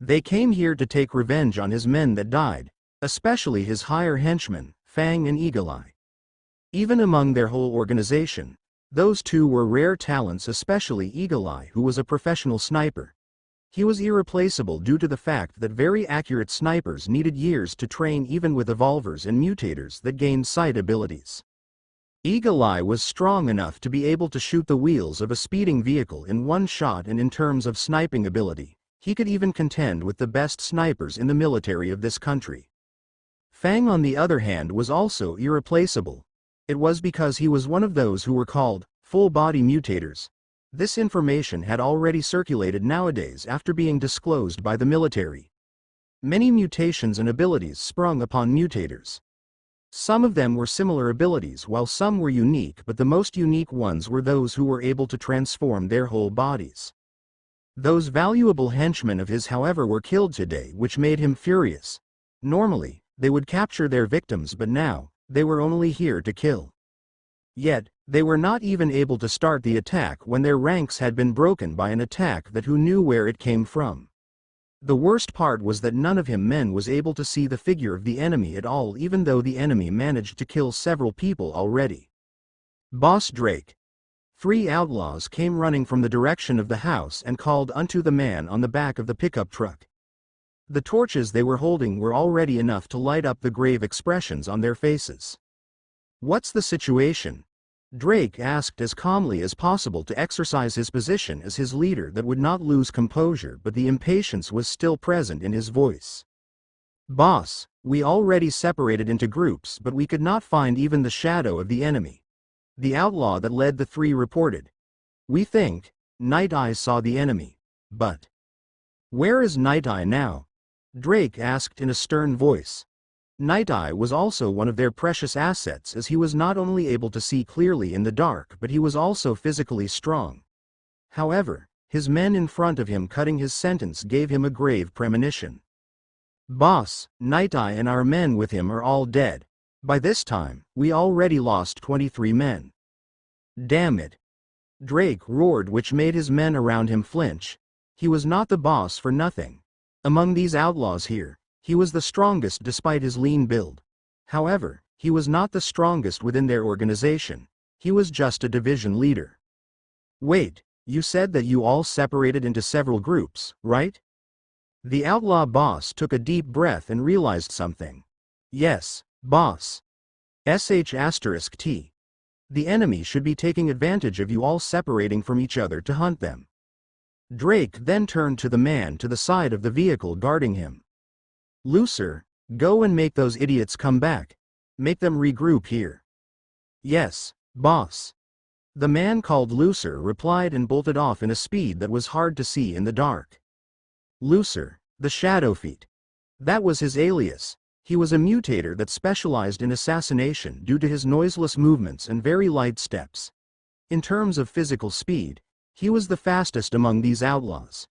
They came here to take revenge on his men that died, especially his higher henchmen, Fang and Eagle Eye. Even among their whole organization, those two were rare talents, especially Eagle Eye, who was a professional sniper. He was irreplaceable due to the fact that very accurate snipers needed years to train even with evolvers and mutators that gained sight abilities. Eagle Eye was strong enough to be able to shoot the wheels of a speeding vehicle in one shot, and in terms of sniping ability, he could even contend with the best snipers in the military of this country. Fang, on the other hand, was also irreplaceable. It was because he was one of those who were called full-body mutators. This information had already circulated nowadays after being disclosed by the military. Many mutations and abilities sprung upon mutators. Some of them were similar abilities while some were unique, but the most unique ones were those who were able to transform their whole bodies. Those valuable henchmen of his, however, were killed today, which made him furious. Normally, they would capture their victims, but now, they were only here to kill. Yet, they were not even able to start the attack when their ranks had been broken by an attack that who knew where it came from. The worst part was that none of him men was able to see the figure of the enemy at all, even though the enemy managed to kill several people already. Boss Drake. 3 outlaws came running from the direction of the house and called unto the man on the back of the pickup truck. The torches they were holding were already enough to light up the grave expressions on their faces. "What's the situation?" Drake asked as calmly as possible to exercise his position as his leader that would not lose composure, but the impatience was still present in his voice. "Boss, we already separated into groups, but we could not find even the shadow of the enemy," the outlaw that led the 3 reported. "We think Night Eye saw the enemy, but where is Night Eye now?" Drake asked in a stern voice. Night Eye was also one of their precious assets, as he was not only able to see clearly in the dark, but he was also physically strong. However, his men in front of him cutting his sentence gave him a grave premonition. "Boss, Night Eye and our men with him are all dead. By this time, we already lost 23 men. Damn it!" Drake roared, which made his men around him flinch. He was not the boss for nothing. Among these outlaws here, he was the strongest despite his lean build. However, he was not the strongest within their organization. He was just a division leader. "Wait, you said that you all separated into several groups, right?" The outlaw boss took a deep breath and realized something. "Yes, boss. **T. The enemy should be taking advantage of you all separating from each other to hunt them." Drake then turned to the man to the side of the vehicle guarding him. "Looser, go and make those idiots come back. Make them regroup here." "Yes, boss." The man called Looser replied and bolted off in a speed that was hard to see in the dark. Looser, the Shadow Feet. That was his alias. He was a mutator that specialized in assassination due to his noiseless movements and very light steps. In terms of physical speed, he was the fastest among these outlaws.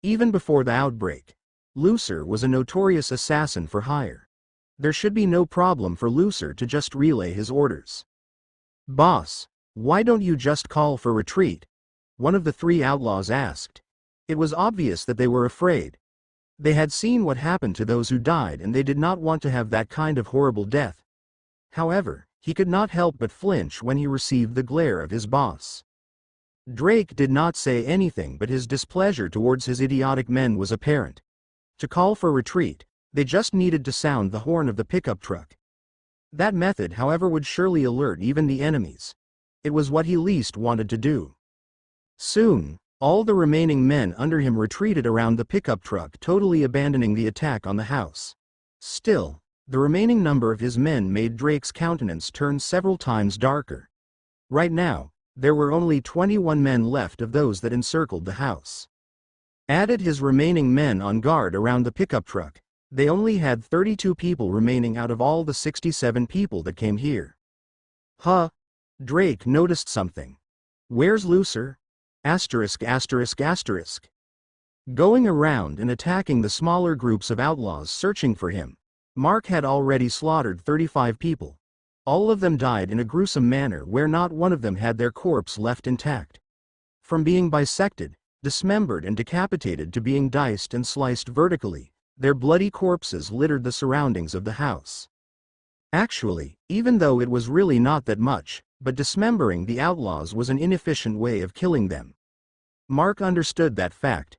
Even before the outbreak, Looser was a notorious assassin for hire. There should be no problem for Looser to just relay his orders. "Boss, why don't you just call for retreat?" one of the 3 outlaws asked. It was obvious that they were afraid. They had seen what happened to those who died and they did not want to have that kind of horrible death. However, he could not help but flinch when he received the glare of his boss. Drake did not say anything, but his displeasure towards his idiotic men was apparent. To call for retreat, they just needed to sound the horn of the pickup truck. That method, however, would surely alert even the enemies. It was what he least wanted to do. Soon, all the remaining men under him retreated around the pickup truck, totally abandoning the attack on the house. Still, the remaining number of his men made Drake's countenance turn several times darker. Right now, there were only 21 men left of those that encircled the house. Added his remaining men on guard around the pickup truck, they only had 32 people remaining out of all the 67 people that came here. Huh? Drake noticed something. Where's Lucer? Asterisk asterisk asterisk. Going around and attacking the smaller groups of outlaws searching for him. Mark had already slaughtered 35 people. All of them died in a gruesome manner where not one of them had their corpse left intact. From being bisected, dismembered and decapitated to being diced and sliced vertically, their bloody corpses littered the surroundings of the house. Actually, even though it was really not that much, but dismembering the outlaws was an inefficient way of killing them. Mark understood that fact.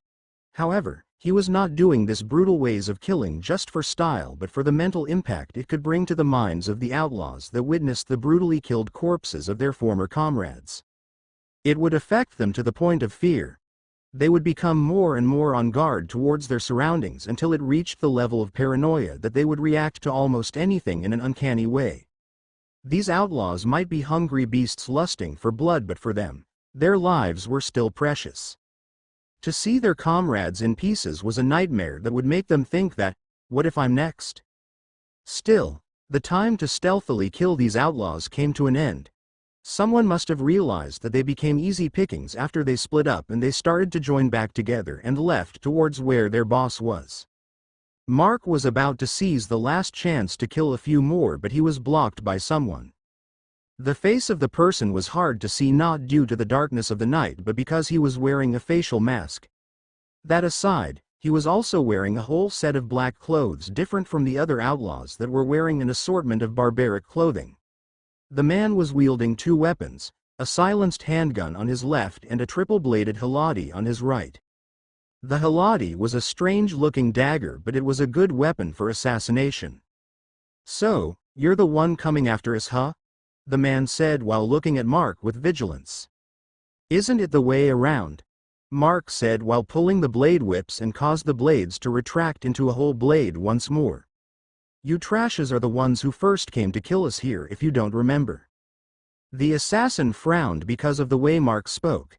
However, he was not doing this brutal ways of killing just for style but for the mental impact it could bring to the minds of the outlaws that witnessed the brutally killed corpses of their former comrades. It would affect them to the point of fear. They would become more and more on guard towards their surroundings until it reached the level of paranoia that they would react to almost anything in an uncanny way. These outlaws might be hungry beasts lusting for blood, but for them, their lives were still precious. To see their comrades in pieces was a nightmare that would make them think that, what if I'm next? Still, the time to stealthily kill these outlaws came to an end. Someone must have realized that they became easy pickings after they split up and they started to join back together and left towards where their boss was. Mark was about to seize the last chance to kill a few more, but he was blocked by someone. The face of the person was hard to see, not due to the darkness of the night but because he was wearing a facial mask. That aside, he was also wearing a whole set of black clothes different from the other outlaws that were wearing an assortment of barbaric clothing. The man was wielding two weapons, a silenced handgun on his left and a triple-bladed haladi on his right. The haladi was a strange-looking dagger, but it was a good weapon for assassination. "So, you're the one coming after us, huh?" the man said while looking at Mark with vigilance. "Isn't it the way around?" Mark said while pulling the blade whips and caused the blades to retract into a whole blade once more. "You trashes are the ones who first came to kill us here, if you don't remember." The assassin frowned because of the way Mark spoke.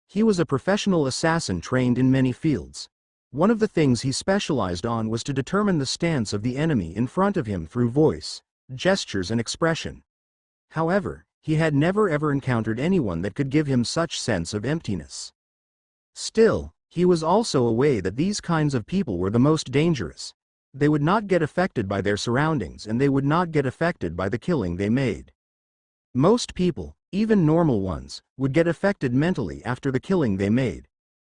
He was a professional assassin trained in many fields. One of the things he specialized on was to determine the stance of the enemy in front of him through voice, gestures and expression. However, he had never ever encountered anyone that could give him such sense of emptiness. Still, he was also aware that these kinds of people were the most dangerous. They would not get affected by their surroundings and they would not get affected by the killing they made. Most people, even normal ones, would get affected mentally after the killing they made.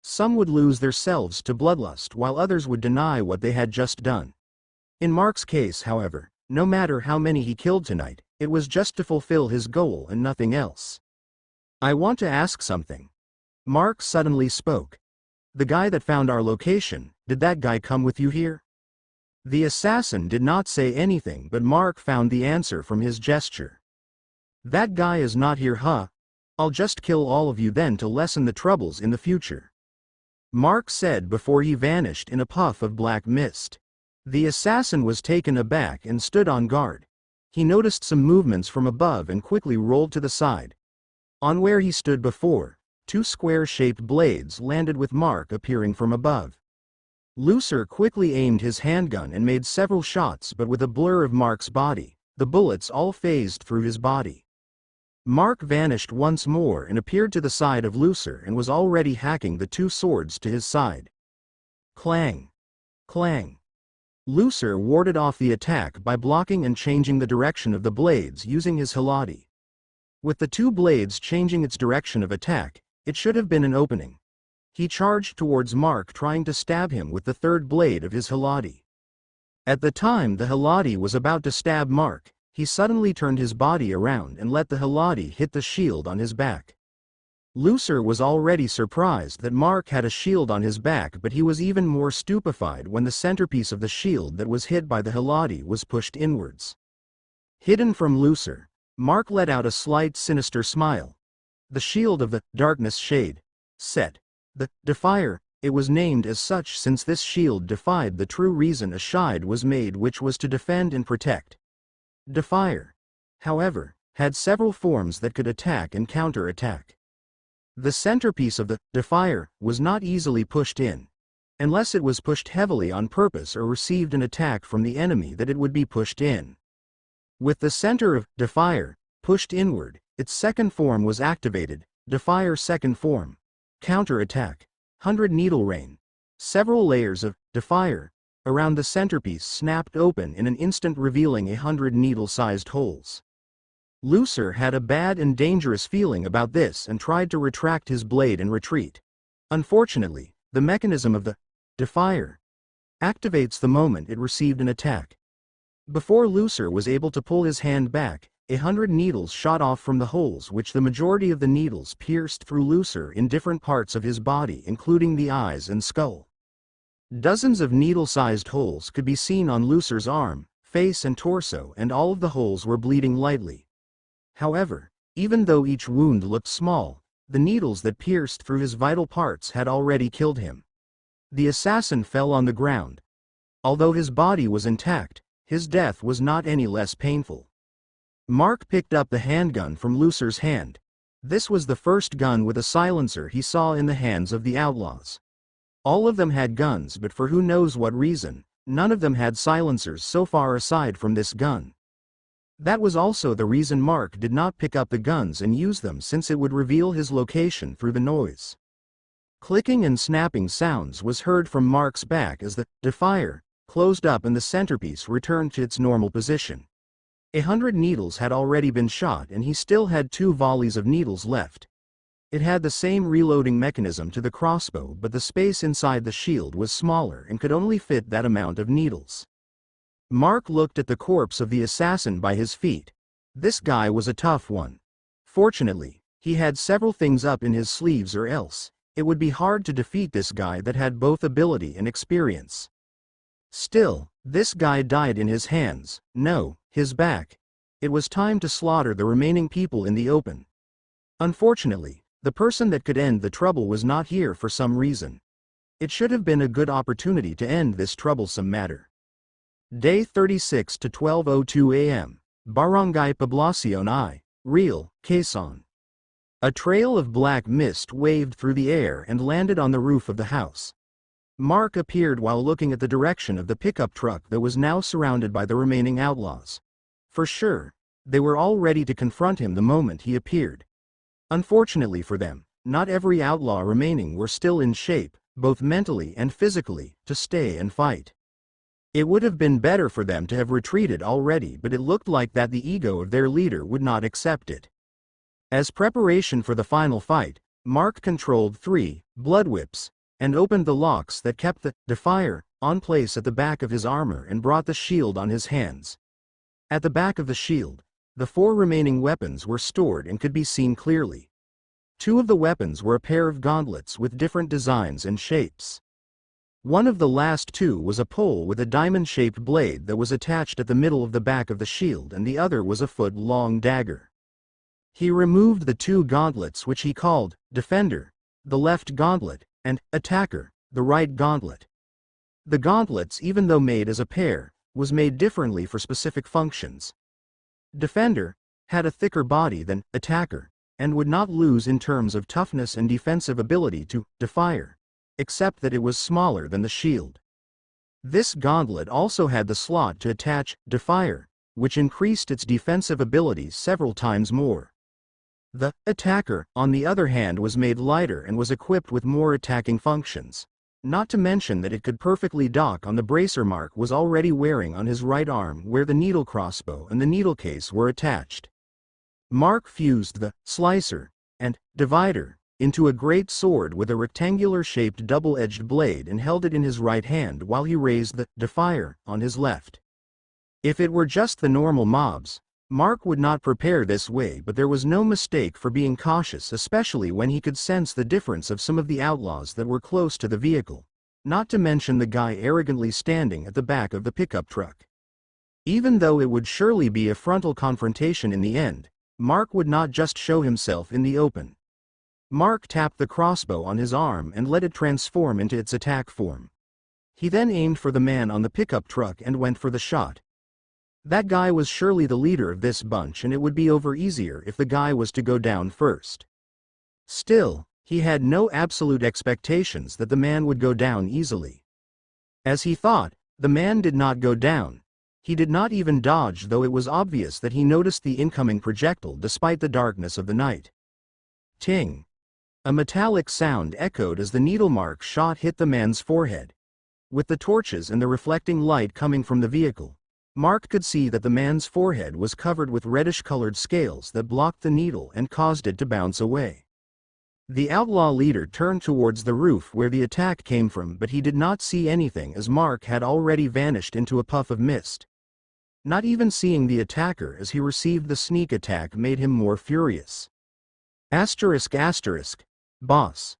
Some would lose their selves to bloodlust while others would deny what they had just done. In Mark's case, however, no matter how many he killed tonight, it was just to fulfill his goal and nothing else. "I want to ask something." Mark suddenly spoke. "The guy that found our location, did that guy come with you here?" The assassin did not say anything, but Mark found the answer from his gesture. "That guy is not here, huh? I'll just kill all of you then to lessen the troubles in the future," Mark said before he vanished in a puff of black mist. The assassin was taken aback and stood on guard. He noticed some movements from above and quickly rolled to the side. On where he stood before, two square-shaped blades landed with Mark appearing from above. Lucer quickly aimed his handgun and made several shots, but with a blur of Mark's body, the bullets all phased through his body. Mark vanished once more and appeared to the side of Lucer and was already hacking the two swords to his side. Clang! Clang! Lucer warded off the attack by blocking and changing the direction of the blades using his haladi. With the two blades changing its direction of attack, it should have been an opening. He charged towards Mark, trying to stab him with the third blade of his haladi. At the time the haladi was about to stab Mark, he suddenly turned his body around and let the haladi hit the shield on his back. Lucer was already surprised that Mark had a shield on his back, but he was even more stupefied when the centerpiece of the shield that was hit by the haladi was pushed inwards. Hidden from Lucer, Mark let out a slight sinister smile. The shield of the darkness shade. Set. The Defier. It was named as such since this shield defied the true reason a shide was made, which was to defend and protect. Defier, however, had several forms that could attack and counter-attack. The centerpiece of the Defier was not easily pushed in, unless it was pushed heavily on purpose or received an attack from the enemy that it would be pushed in. With the center of Defier pushed inward, its second form was activated, Defier second form. Counter-attack. 100 Needle Rain. Several layers of Defier around the centerpiece snapped open in an instant, revealing 100 needle-sized holes. Lucer had a bad and dangerous feeling about this and tried to retract his blade and retreat. Unfortunately, the mechanism of the Defier activates the moment it received an attack. Before Lucer was able to pull his hand back, 100 needles shot off from the holes, which the majority of the needles pierced through Lucer in different parts of his body, including the eyes and skull. Dozens of needle-sized holes could be seen on Lucer's arm, face and torso, and all of the holes were bleeding lightly. However, even though each wound looked small, the needles that pierced through his vital parts had already killed him. The assassin fell on the ground. Although his body was intact, his death was not any less painful. Mark picked up the handgun from Lucer's hand. This was the first gun with a silencer he saw in the hands of the outlaws. All of them had guns, but for who knows what reason, none of them had silencers so far aside from this gun. That was also the reason Mark did not pick up the guns and use them, since it would reveal his location through the noise. Clicking and snapping sounds was heard from Mark's back as the Defier closed up and the centerpiece returned to its normal position. 100 needles had already been shot and he still had 2 volleys of needles left. It had the same reloading mechanism to the crossbow, but the space inside the shield was smaller and could only fit that amount of needles. Mark looked at the corpse of the assassin by his feet. This guy was a tough one. Fortunately, he had several things up in his sleeves, or else it would be hard to defeat this guy that had both ability and experience. Still, this guy died in his hands, no, his back. It was time to slaughter the remaining people in the open. Unfortunately, the person that could end the trouble was not here for some reason. It should have been a good opportunity to end this troublesome matter. Day 36 to 12:02 a.m. Barangay Poblacion I, Real, Quezon. A trail of black mist waved through the air and landed on the roof of the house. Mark appeared while looking at the direction of the pickup truck that was now surrounded by the remaining outlaws. For sure, they were all ready to confront him the moment he appeared. Unfortunately for them, not every outlaw remaining were still in shape, both mentally and physically, to stay and fight. It would have been better for them to have retreated already, but it looked like that the ego of their leader would not accept it. As preparation for the final fight, Mark controlled 3 blood whips and opened the locks that kept the Defier on place at the back of his armor and brought the shield on his hands. At the back of the shield, the 4 remaining weapons were stored and could be seen clearly. 2 of the weapons were a pair of gauntlets with different designs and shapes. One of the last 2 was a pole with a diamond-shaped blade that was attached at the middle of the back of the shield, and the other was a foot-long dagger. He removed the 2 gauntlets, which he called Defender, the left gauntlet, and Attacker, the right gauntlet. The gauntlets, even though made as a pair, was made differently for specific functions. Defender had a thicker body than Attacker, and would not lose in terms of toughness and defensive ability to Defier, except that it was smaller than the shield. This gauntlet also had the slot to attach Defier, which increased its defensive abilities several times more. The Attacker, on the other hand, was made lighter and was equipped with more attacking functions, not to mention that it could perfectly dock on the bracer Mark was already wearing on his right arm, where the needle crossbow and the needle case were attached. Mark fused the Slicer and Divider into a great sword with a rectangular-shaped double-edged blade and held it in his right hand while he raised the Defier on his left. If it were just the normal mobs, Mark would not prepare this way, but there was no mistake for being cautious, especially when he could sense the difference of some of the outlaws that were close to the vehicle, not to mention the guy arrogantly standing at the back of the pickup truck. Even though it would surely be a frontal confrontation in the end, Mark would not just show himself in the open. Mark tapped the crossbow on his arm and let it transform into its attack form. He then aimed for the man on the pickup truck and went for the shot. That guy was surely the leader of this bunch, and it would be over easier if the guy was to go down first. Still, He had no absolute expectations that the man would go down easily. As he thought, the man did not go down. He did not even dodge, though it was obvious that he noticed the incoming projectile despite the darkness of the night. Ting! A metallic sound echoed as the needle mark shot hit the man's forehead. With the torches and the reflecting light coming from the vehicle, Mark could see that the man's forehead was covered with reddish-colored scales that blocked the needle and caused it to bounce away. The outlaw leader turned towards the roof where the attack came from, but he did not see anything as Mark had already vanished into a puff of mist. Not even seeing the attacker as he received the sneak attack made him more furious. Boss.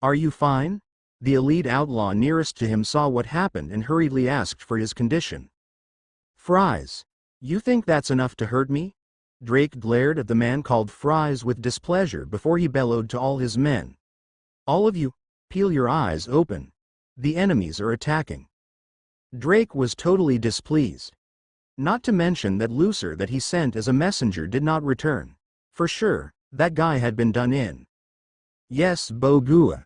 Are you fine? The elite outlaw nearest to him saw what happened and hurriedly asked for his condition. Fries. You think that's enough to hurt me? Drake glared at the man called Fries with displeasure before he bellowed to all his men. All of you, peel your eyes open. The enemies are attacking. Drake was totally displeased. Not to mention that Lucer that he sent as a messenger did not return. For sure, that guy had been done in. Yes, Bogua.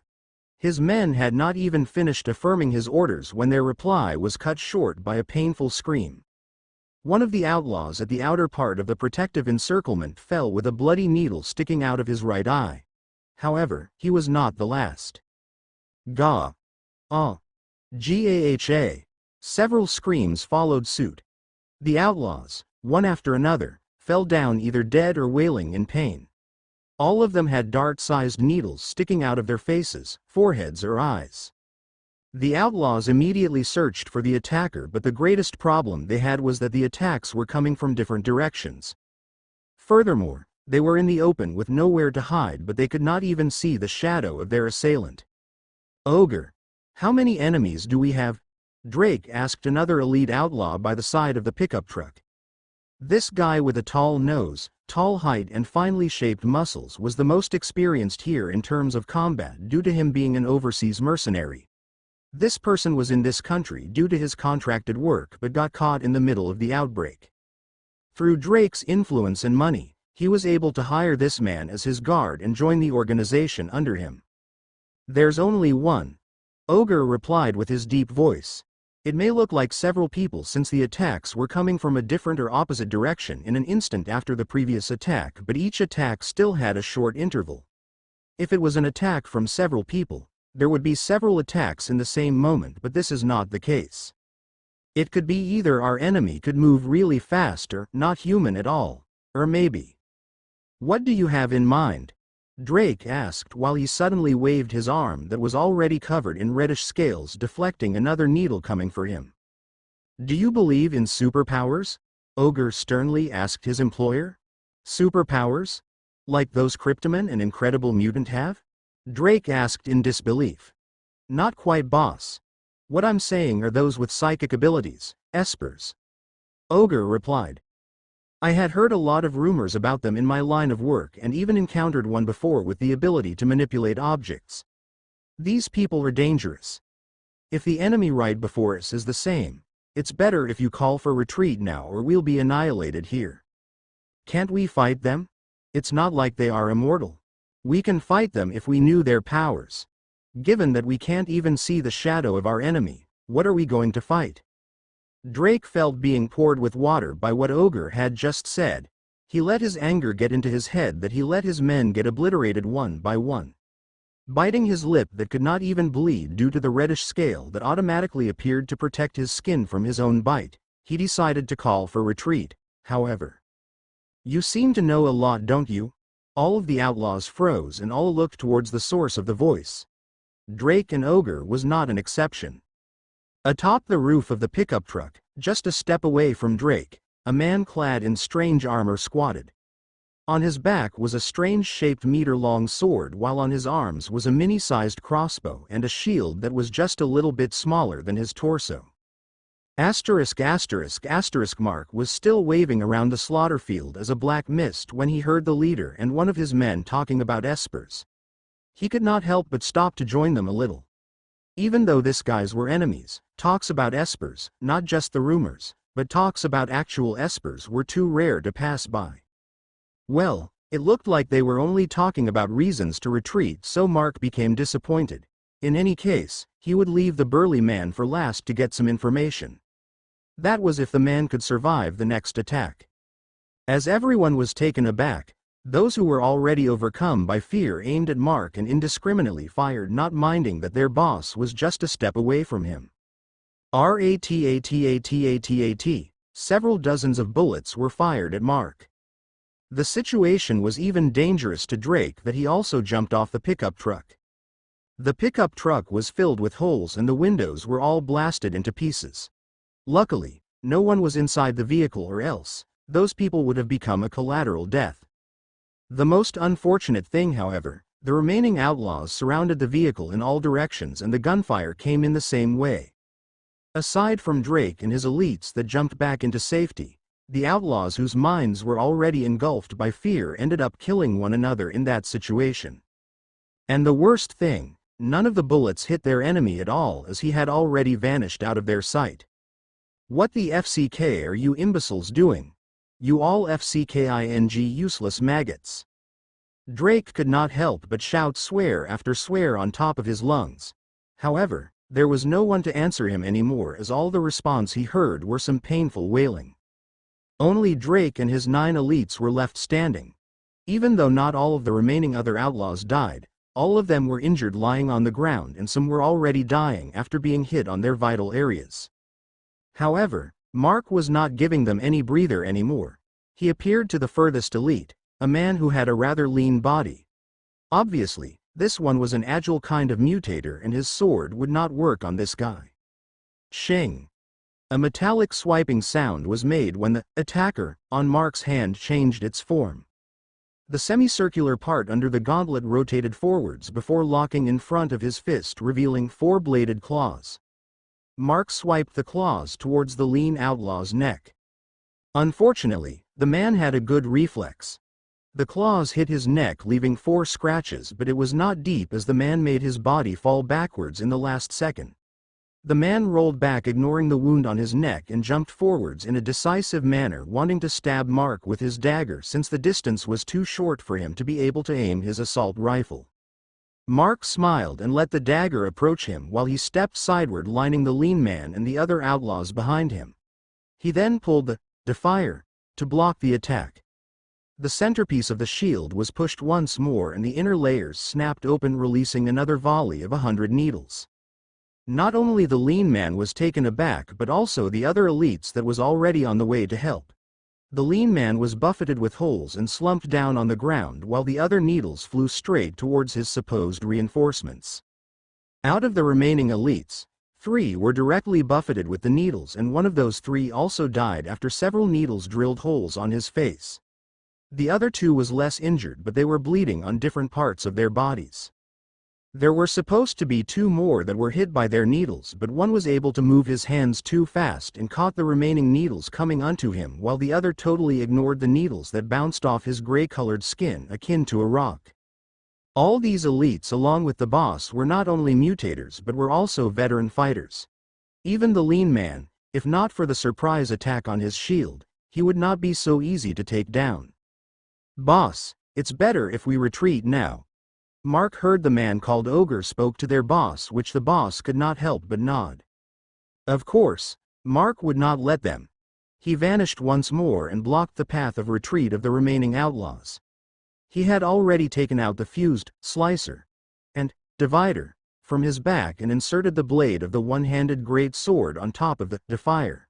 His men had not even finished affirming his orders when their reply was cut short by a painful scream. One of the outlaws at the outer part of the protective encirclement fell with a bloody needle sticking out of his right eye. However, he was not the last. Gah! Ah! Gaha! Several screams followed suit. The outlaws, one after another, fell down either dead or wailing in pain. All of them had dart-sized needles sticking out of their faces, foreheads or eyes. The outlaws immediately searched for the attacker, but the greatest problem they had was that the attacks were coming from different directions. Furthermore, they were in the open with nowhere to hide, but they could not even see the shadow of their assailant. Ogre, how many enemies do we have? Drake asked another elite outlaw by the side of the pickup truck. This guy with a tall nose, tall height and finely shaped muscles was the most experienced here in terms of combat due to him being an overseas mercenary. This person was in this country due to his contracted work but got caught in the middle of the outbreak. Through Drake's influence and money, he was able to hire this man as his guard and join the organization under him. There's only one. Ogre replied with his deep voice. It may look like several people since the attacks were coming from a different or opposite direction in an instant after the previous attack, but each attack still had a short interval. If it was an attack from several people, there would be several attacks in the same moment, but this is not the case. It could be either our enemy could move really fast or not human at all, or maybe. What do you have in mind? Drake asked while he suddenly waved his arm that was already covered in reddish scales, deflecting another needle coming for him. Do you believe in superpowers? Ogre sternly asked his employer. Superpowers? Like those Cryptoman and Incredible Mutant have? Drake asked in disbelief. Not quite, boss. What I'm saying are those with psychic abilities, espers. Ogre replied. I had heard a lot of rumors about them in my line of work and even encountered one before with the ability to manipulate objects. These people are dangerous. If the enemy right before us is the same, it's better if you call for retreat now or we'll be annihilated here. Can't we fight them? It's not like they are immortal. We can fight them if we knew their powers. Given that we can't even see the shadow of our enemy, what are we going to fight? Drake felt being poured with water by what Ogre had just said. He let his anger get into his head that he let his men get obliterated one by one. Biting his lip that could not even bleed due to the reddish scale that automatically appeared to protect his skin from his own bite, he decided to call for retreat, however. You seem to know a lot, don't you? All of the outlaws froze and all looked towards the source of the voice. Drake and Ogre was not an exception. Atop the roof of the pickup truck, just a step away from Drake, a man clad in strange armor squatted. On his back was a strange-shaped meter-long sword, while on his arms was a mini-sized crossbow and a shield that was just a little bit smaller than his torso. Mark was still waving around the slaughter field as a black mist when he heard the leader and one of his men talking about espers. He could not help but stop to join them a little. Even though these guys were enemies, talks about espers, not just the rumors, but talks about actual espers were too rare to pass by. Well, It looked like they were only talking about reasons to retreat, so Mark became disappointed. In any case, he would leave the burly man for last to get some information. That was if the man could survive the next attack. As everyone was taken aback, those who were already overcome by fear aimed at Mark and indiscriminately fired, not minding that their boss was just a step away from him. Ratatatatat. Several dozens of bullets were fired at Mark. The situation was even dangerous to Drake that he also jumped off the pickup truck. The pickup truck was filled with holes and the windows were all blasted into pieces. Luckily, no one was inside the vehicle, or else those people would have become a collateral death. The most unfortunate thing, however, the remaining outlaws surrounded the vehicle in all directions and the gunfire came in the same way. Aside from Drake and his elites that jumped back into safety, the outlaws whose minds were already engulfed by fear ended up killing one another in that situation. And the worst thing, none of the bullets hit their enemy at all, as he had already vanished out of their sight. What the FCK are you imbeciles doing? You all FCKING useless maggots. Drake could not help but shout swear after swear on top of his lungs. However, there was no one to answer him anymore, as all the response he heard were some painful wailing. Only Drake and his 9 elites were left standing. Even though not all of the remaining other outlaws died, all of them were injured lying on the ground and some were already dying after being hit on their vital areas. However, Mark was not giving them any breather anymore. He appeared to the furthest elite, a man who had a rather lean body. Obviously, this one was an agile kind of mutator and his sword would not work on this guy. Shing! A metallic swiping sound was made when the attacker on Mark's hand changed its form. The semicircular part under the gauntlet rotated forwards before locking in front of his fist, revealing 4 bladed claws. Mark swiped the claws towards the lean outlaw's neck. Unfortunately, the man had a good reflex. The claws hit his neck, leaving 4 scratches, but it was not deep as the man made his body fall backwards in the last second. The man rolled back, ignoring the wound on his neck, and jumped forwards in a decisive manner, wanting to stab Mark with his dagger since the distance was too short for him to be able to aim his assault rifle. Mark smiled and let the dagger approach him while he stepped sideward, lining the lean man and the other outlaws behind him. He then pulled the defier to block the attack. The centerpiece of the shield was pushed once more and the inner layers snapped open, releasing another volley of 100 needles. Not only the lean man was taken aback, but also the other elites that was already on the way to help. The lean man was buffeted with holes and slumped down on the ground, while the other needles flew straight towards his supposed reinforcements. Out of the remaining elites, 3 were directly buffeted with the needles, and one of those 3 also died after several needles drilled holes on his face. The other 2 was less injured, but they were bleeding on different parts of their bodies. There were supposed to be 2 more that were hit by their needles, but one was able to move his hands too fast and caught the remaining needles coming onto him, while the other totally ignored the needles that bounced off his gray-colored skin, akin to a rock. All these elites, along with the boss, were not only mutators but were also veteran fighters. Even the lean man, if not for the surprise attack on his shield, he would not be so easy to take down. "Boss, it's better if we retreat now." Mark heard the man called Ogre spoke to their boss, which the boss could not help but nod. Of course, Mark would not let them. He vanished once more and blocked the path of retreat of the remaining outlaws. He had already taken out the fused slicer and divider from his back and inserted the blade of the one-handed great sword on top of the defier.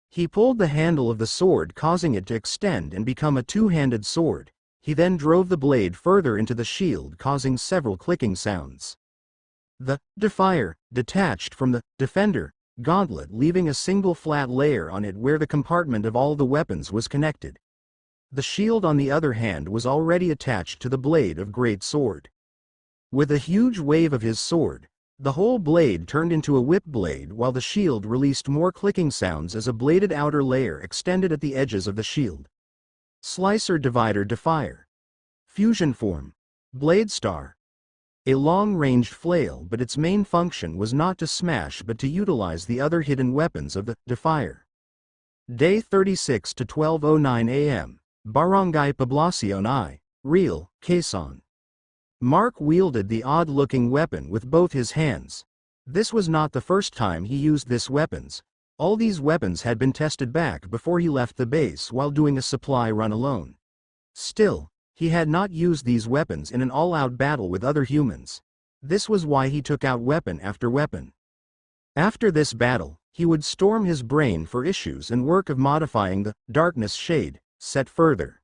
He pulled the handle of the sword, causing it to extend and become a 2-handed sword. He then drove the blade further into the shield, causing several clicking sounds. The defier detached from the defender gauntlet, leaving a single flat layer on it where the compartment of all the weapons was connected. The shield, on the other hand, was already attached to the blade of great sword. With a huge wave of his sword, the whole blade turned into a whip blade, while the shield released more clicking sounds as a bladed outer layer extended at the edges of the shield. Slicer, divider, defier. Fusion form. Blade star. A long-ranged flail, but its main function was not to smash but to utilize the other hidden weapons of the defier. Day 36 to 12:09 a.m. Barangay Poblacion I. Real, Quezon. Mark wielded the odd-looking weapon with both his hands. This was not the first time he used this weapons. All these weapons had been tested back before he left the base while doing a supply run alone. Still, he had not used these weapons in an all-out battle with other humans. This was why he took out weapon after weapon. After this battle, he would storm his brain for issues and work of modifying the darkness shade set further.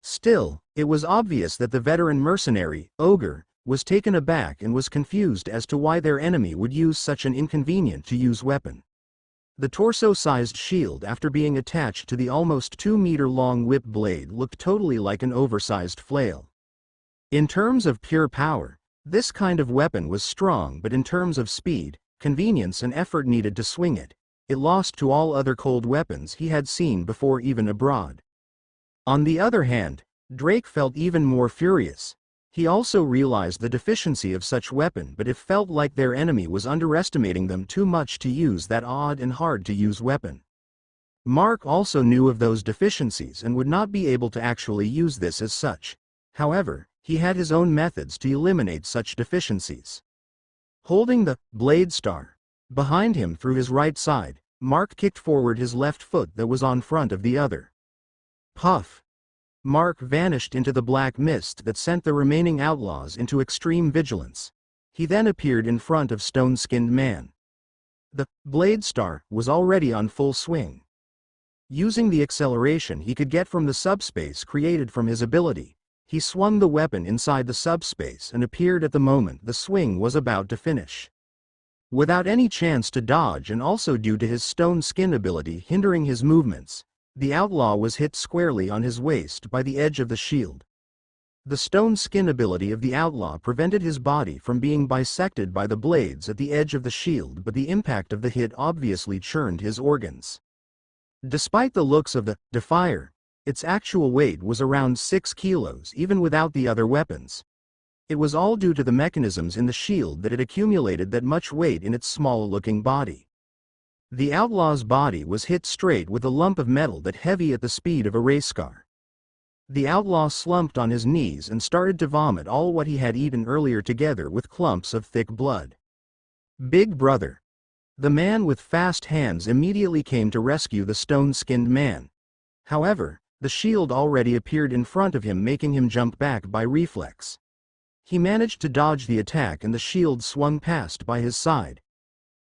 Still, it was obvious that the veteran mercenary, Ogre, was taken aback and was confused as to why their enemy would use such an inconvenient-to-use weapon. The torso-sized shield after being attached to the almost 2-meter-long whip blade looked totally like an oversized flail. In terms of pure power, this kind of weapon was strong, but in terms of speed, convenience and effort needed to swing it, it lost to all other cold weapons he had seen before even abroad. On the other hand, Drake felt even more furious. He also realized the deficiency of such weapon, but it felt like their enemy was underestimating them too much to use that odd and hard-to-use weapon. Mark also knew of those deficiencies and would not be able to actually use this as such. However, he had his own methods to eliminate such deficiencies. Holding the blade star behind him through his right side, Mark kicked forward his left foot that was on front of the other. Puff! Mark vanished into the black mist that sent the remaining outlaws into extreme vigilance. He then appeared in front of Stone-Skinned Man. The blade star was already on full swing. Using the acceleration he could get from the subspace created from his ability, he swung the weapon inside the subspace and appeared at the moment the swing was about to finish. Without any chance to dodge and also due to his stone skin ability hindering his movements, the outlaw was hit squarely on his waist by the edge of the shield. The stone skin ability of the outlaw prevented his body from being bisected by the blades at the edge of the shield, but the impact of the hit obviously churned his organs. Despite the looks of the Defier, its actual weight was around 6 kilos even without the other weapons. It was all due to the mechanisms in the shield that it accumulated that much weight in its small-looking body. The outlaw's body was hit straight with a lump of metal that heavy at the speed of a race car. The outlaw slumped on his knees and started to vomit all what he had eaten earlier together with clumps of thick blood. Big brother. The man with fast hands immediately came to rescue the stone-skinned man. However, the shield already appeared in front of him, making him jump back by reflex. He managed to dodge the attack and the shield swung past by his side.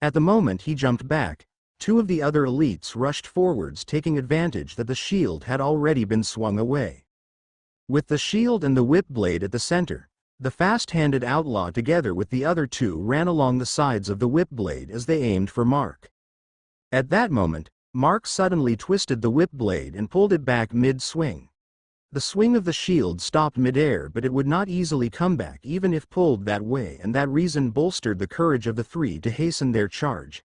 At the moment he jumped back, two of the other elites rushed forwards, taking advantage that the shield had already been swung away. With the shield and the whip blade at the center, the fast-handed outlaw together with the other two ran along the sides of the whip blade as they aimed for Mark. At that moment, Mark suddenly twisted the whip blade and pulled it back mid-swing. The swing of the shield stopped mid-air, but it would not easily come back even if pulled that way, and that reason bolstered the courage of the three to hasten their charge.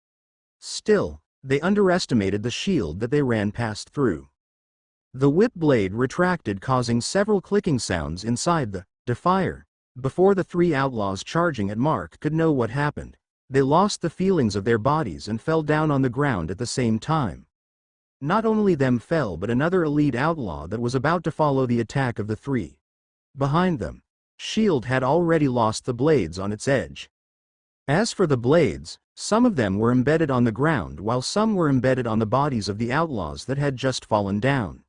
Still, they underestimated the shield that they ran past through. The whip blade retracted, causing several clicking sounds inside the Defier. Before the three outlaws charging at Mark could know what happened, they lost the feelings of their bodies and fell down on the ground at the same time. Not only them fell, but another elite outlaw that was about to follow the attack of the three. Behind them, shield had already lost the blades on its edge. As for the blades, some of them were embedded on the ground while some were embedded on the bodies of the outlaws that had just fallen down.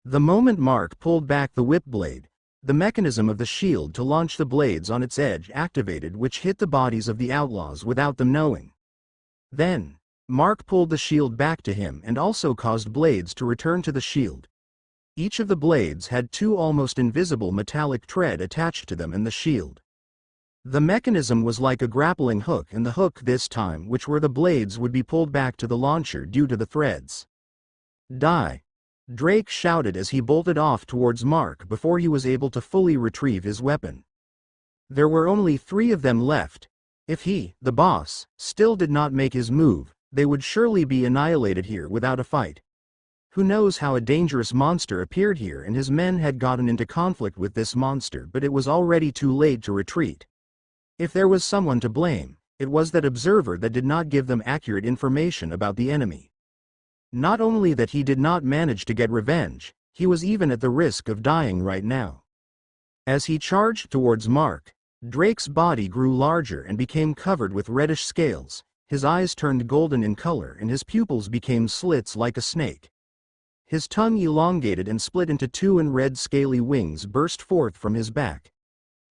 The moment Mark pulled back the whip blade, the mechanism of the shield to launch the blades on its edge activated, which hit the bodies of the outlaws without them knowing. Then, Mark pulled the shield back to him and also caused blades to return to the shield. Each of the blades had two almost invisible metallic threads attached to them and the shield. The mechanism was like a grappling hook, and the hook this time, which were the blades, would be pulled back to the launcher due to the threads. Die! Drake shouted as he bolted off towards Mark before he was able to fully retrieve his weapon. There were only 3 of them left. If he, the boss, still did not make his move, they would surely be annihilated here without a fight. Who knows how a dangerous monster appeared here, and his men had gotten into conflict with this monster, but it was already too late to retreat. If there was someone to blame, it was that observer that did not give them accurate information about the enemy. Not only that he did not manage to get revenge, He was even at the risk of dying right now. As he charged towards Mark, Drake's body grew larger and became covered with reddish scales, his eyes turned golden in color and his pupils became slits like a snake. His tongue elongated and split into two and red scaly wings burst forth from his back.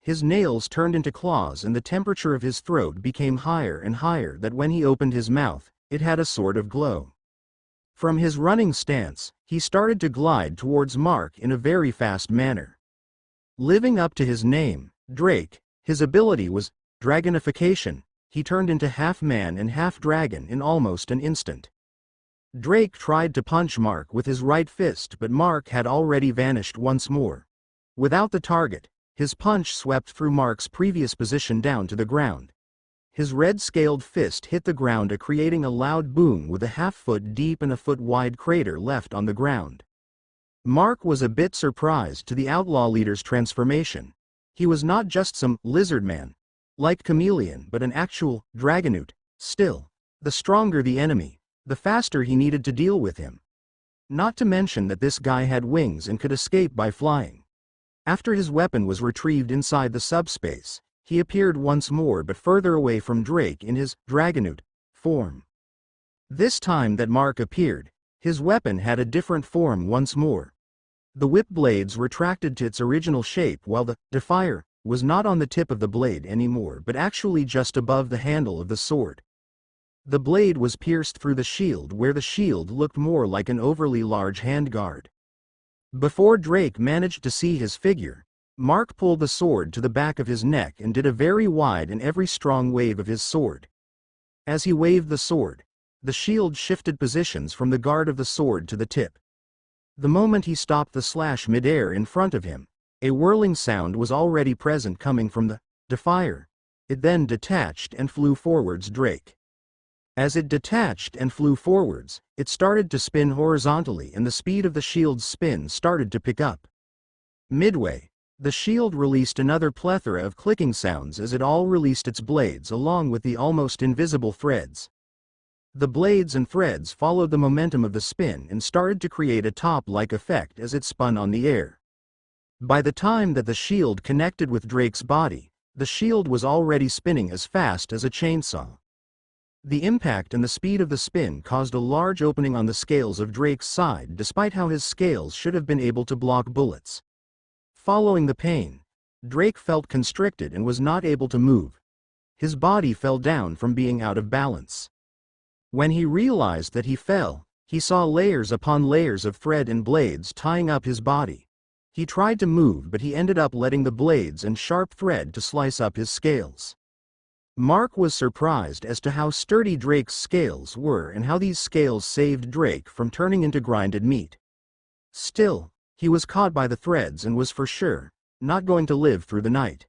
His nails turned into claws and the temperature of his throat became higher and higher that when he opened his mouth, it had a sort of glow. From his running stance, he started to glide towards Mark in a very fast manner. Living up to his name, Drake, his ability was dragonification. He turned into half man and half dragon in almost an instant. Drake tried to punch Mark with his right fist, but Mark had already vanished once more. Without the target, his punch swept through Mark's previous position down to the ground. His red-scaled fist hit the ground, creating a loud boom with a half-foot deep and a foot-wide crater left on the ground. Mark was a bit surprised to the outlaw leader's transformation. He was not just some lizard man, like Chameleon, but an actual dragonute. Still, the stronger the enemy, the faster he needed to deal with him. Not to mention that this guy had wings and could escape by flying. After his weapon was retrieved inside the subspace, he appeared once more but further away from Drake in his dragonute form. This time that Mark appeared, his weapon had a different form once more. The whip blades retracted to its original shape while the defier was not on the tip of the blade anymore but actually just above the handle of the sword. The blade was pierced through the shield where the shield looked more like an overly large handguard. Before Drake managed to see his figure, Mark pulled the sword to the back of his neck and did a very wide and every strong wave of his sword. As he waved the sword, the shield shifted positions from the guard of the sword to the tip. The moment he stopped the slash midair in front of him, a whirling sound was already present coming from the defier. It then detached and flew forwards Drake. As it detached and flew forwards, it started to spin horizontally and the speed of the shield's spin started to pick up. Midway, the shield released another plethora of clicking sounds as it all released its blades along with the almost invisible threads. The blades and threads followed the momentum of the spin and started to create a top-like effect as it spun on the air. By the time that the shield connected with Drake's body, the shield was already spinning as fast as a chainsaw. The impact and the speed of the spin caused a large opening on the scales of Drake's side despite how his scales should have been able to block bullets. Following the pain, Drake felt constricted and was not able to move. His body fell down from being out of balance. When he realized that he fell, he saw layers upon layers of thread and blades tying up his body. He tried to move but he ended up letting the blades and sharp thread to slice up his scales. Mark was surprised as to how sturdy Drake's scales were and how these scales saved Drake from turning into grinded meat. Still, he was caught by the threads and was for sure not going to live through the night.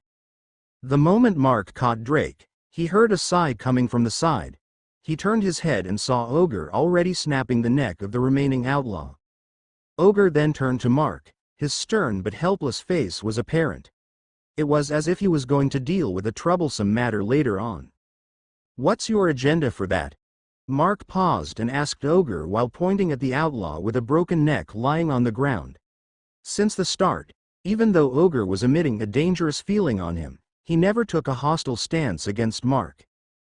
The moment Mark caught Drake, he heard a sigh coming from the side. He turned his head and saw Ogre already snapping the neck of the remaining outlaw. Ogre then turned to Mark. His stern but helpless face was apparent. It was as if he was going to deal with a troublesome matter later on. "What's your agenda for that?" Mark paused and asked Ogre while pointing at the outlaw with a broken neck lying on the ground. Since the start, even though Ogre was emitting a dangerous feeling on him, he never took a hostile stance against Mark.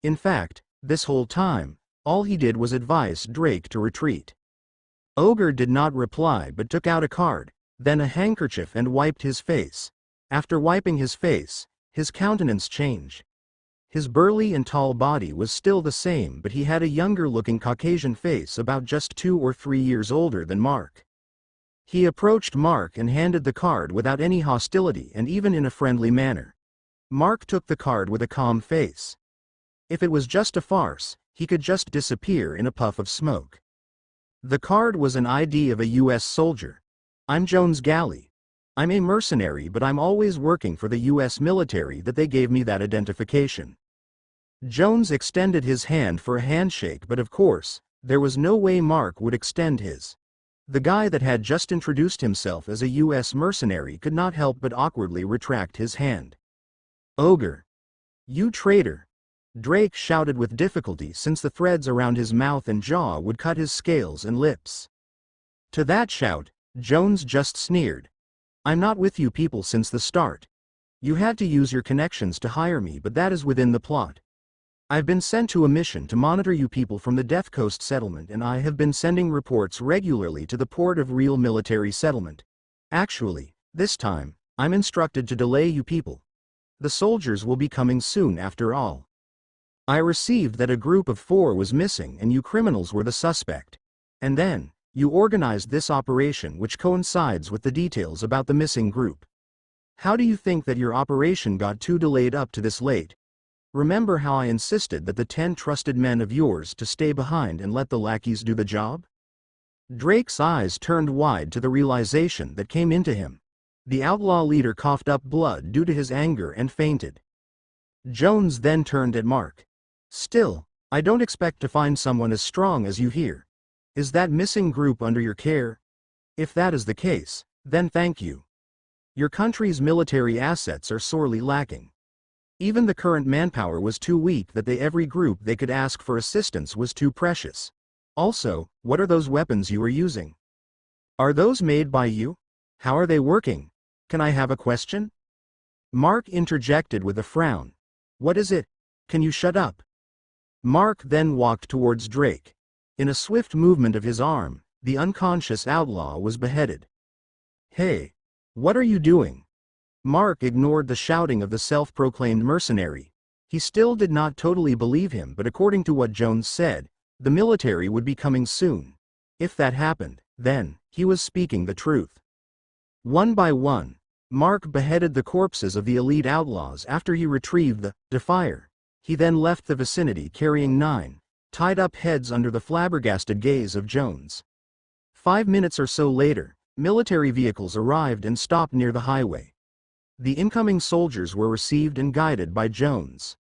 In fact, this whole time, all he did was advise Drake to retreat. Ogre did not reply but took out a card, then a handkerchief and wiped his face. After wiping his face, his countenance changed. His burly and tall body was still the same but he had a younger-looking Caucasian face about just 2 or 3 years older than Mark. He approached Mark and handed the card without any hostility and even in a friendly manner. Mark took the card with a calm face. If it was just a farce, he could just disappear in a puff of smoke. The card was an ID of a U.S. soldier. "I'm Jones Galley. I'm a mercenary but I'm always working for the U.S. military that they gave me that identification." Jones extended his hand for a handshake but of course, there was no way Mark would extend his. The guy that had just introduced himself as a U.S. mercenary could not help but awkwardly retract his hand. "Ogre! You traitor!" Drake shouted with difficulty since the threads around his mouth and jaw would cut his scales and lips. To that shout, Jones just sneered. I'm not with you people since the start. You had to use your connections to hire me, but that is within the plot. I've been sent to a mission to monitor you people from the Death Coast settlement, and I have been sending reports regularly to the port of Real Military Settlement. Actually, this time, I'm instructed to delay you people. The soldiers will be coming soon after all. I received that a group of 4 was missing and you criminals were the suspect. And then, you organized this operation which coincides with the details about the missing group. How do you think that your operation got too delayed up to this late? Remember how I insisted that the 10 trusted men of yours to stay behind and let the lackeys do the job? Drake's eyes turned wide to the realization that came into him. The outlaw leader coughed up blood due to his anger and fainted. Jones then turned at Mark. Still, I don't expect to find someone as strong as you here. Is that missing group under your care? If that is the case, then thank you. Your country's military assets are sorely lacking. Even the current manpower was too weak that every group they could ask for assistance was too precious. Also, what are those weapons you are using? Are those made by you? How are they working? Can I have a question? Mark interjected with a frown. What is it? Can you shut up? Mark then walked towards Drake. In a swift movement of his arm, the unconscious outlaw was beheaded. Hey! What are you doing? Mark ignored the shouting of the self-proclaimed mercenary. He still did not totally believe him, but according to what Jones said, the military would be coming soon. If that happened, then, he was speaking the truth. One by one, Mark beheaded the corpses of the elite outlaws after he retrieved the Defier. He then left the vicinity carrying 9 tied-up heads under the flabbergasted gaze of Jones. 5 minutes or so later, military vehicles arrived and stopped near the highway. The incoming soldiers were received and guided by Jones.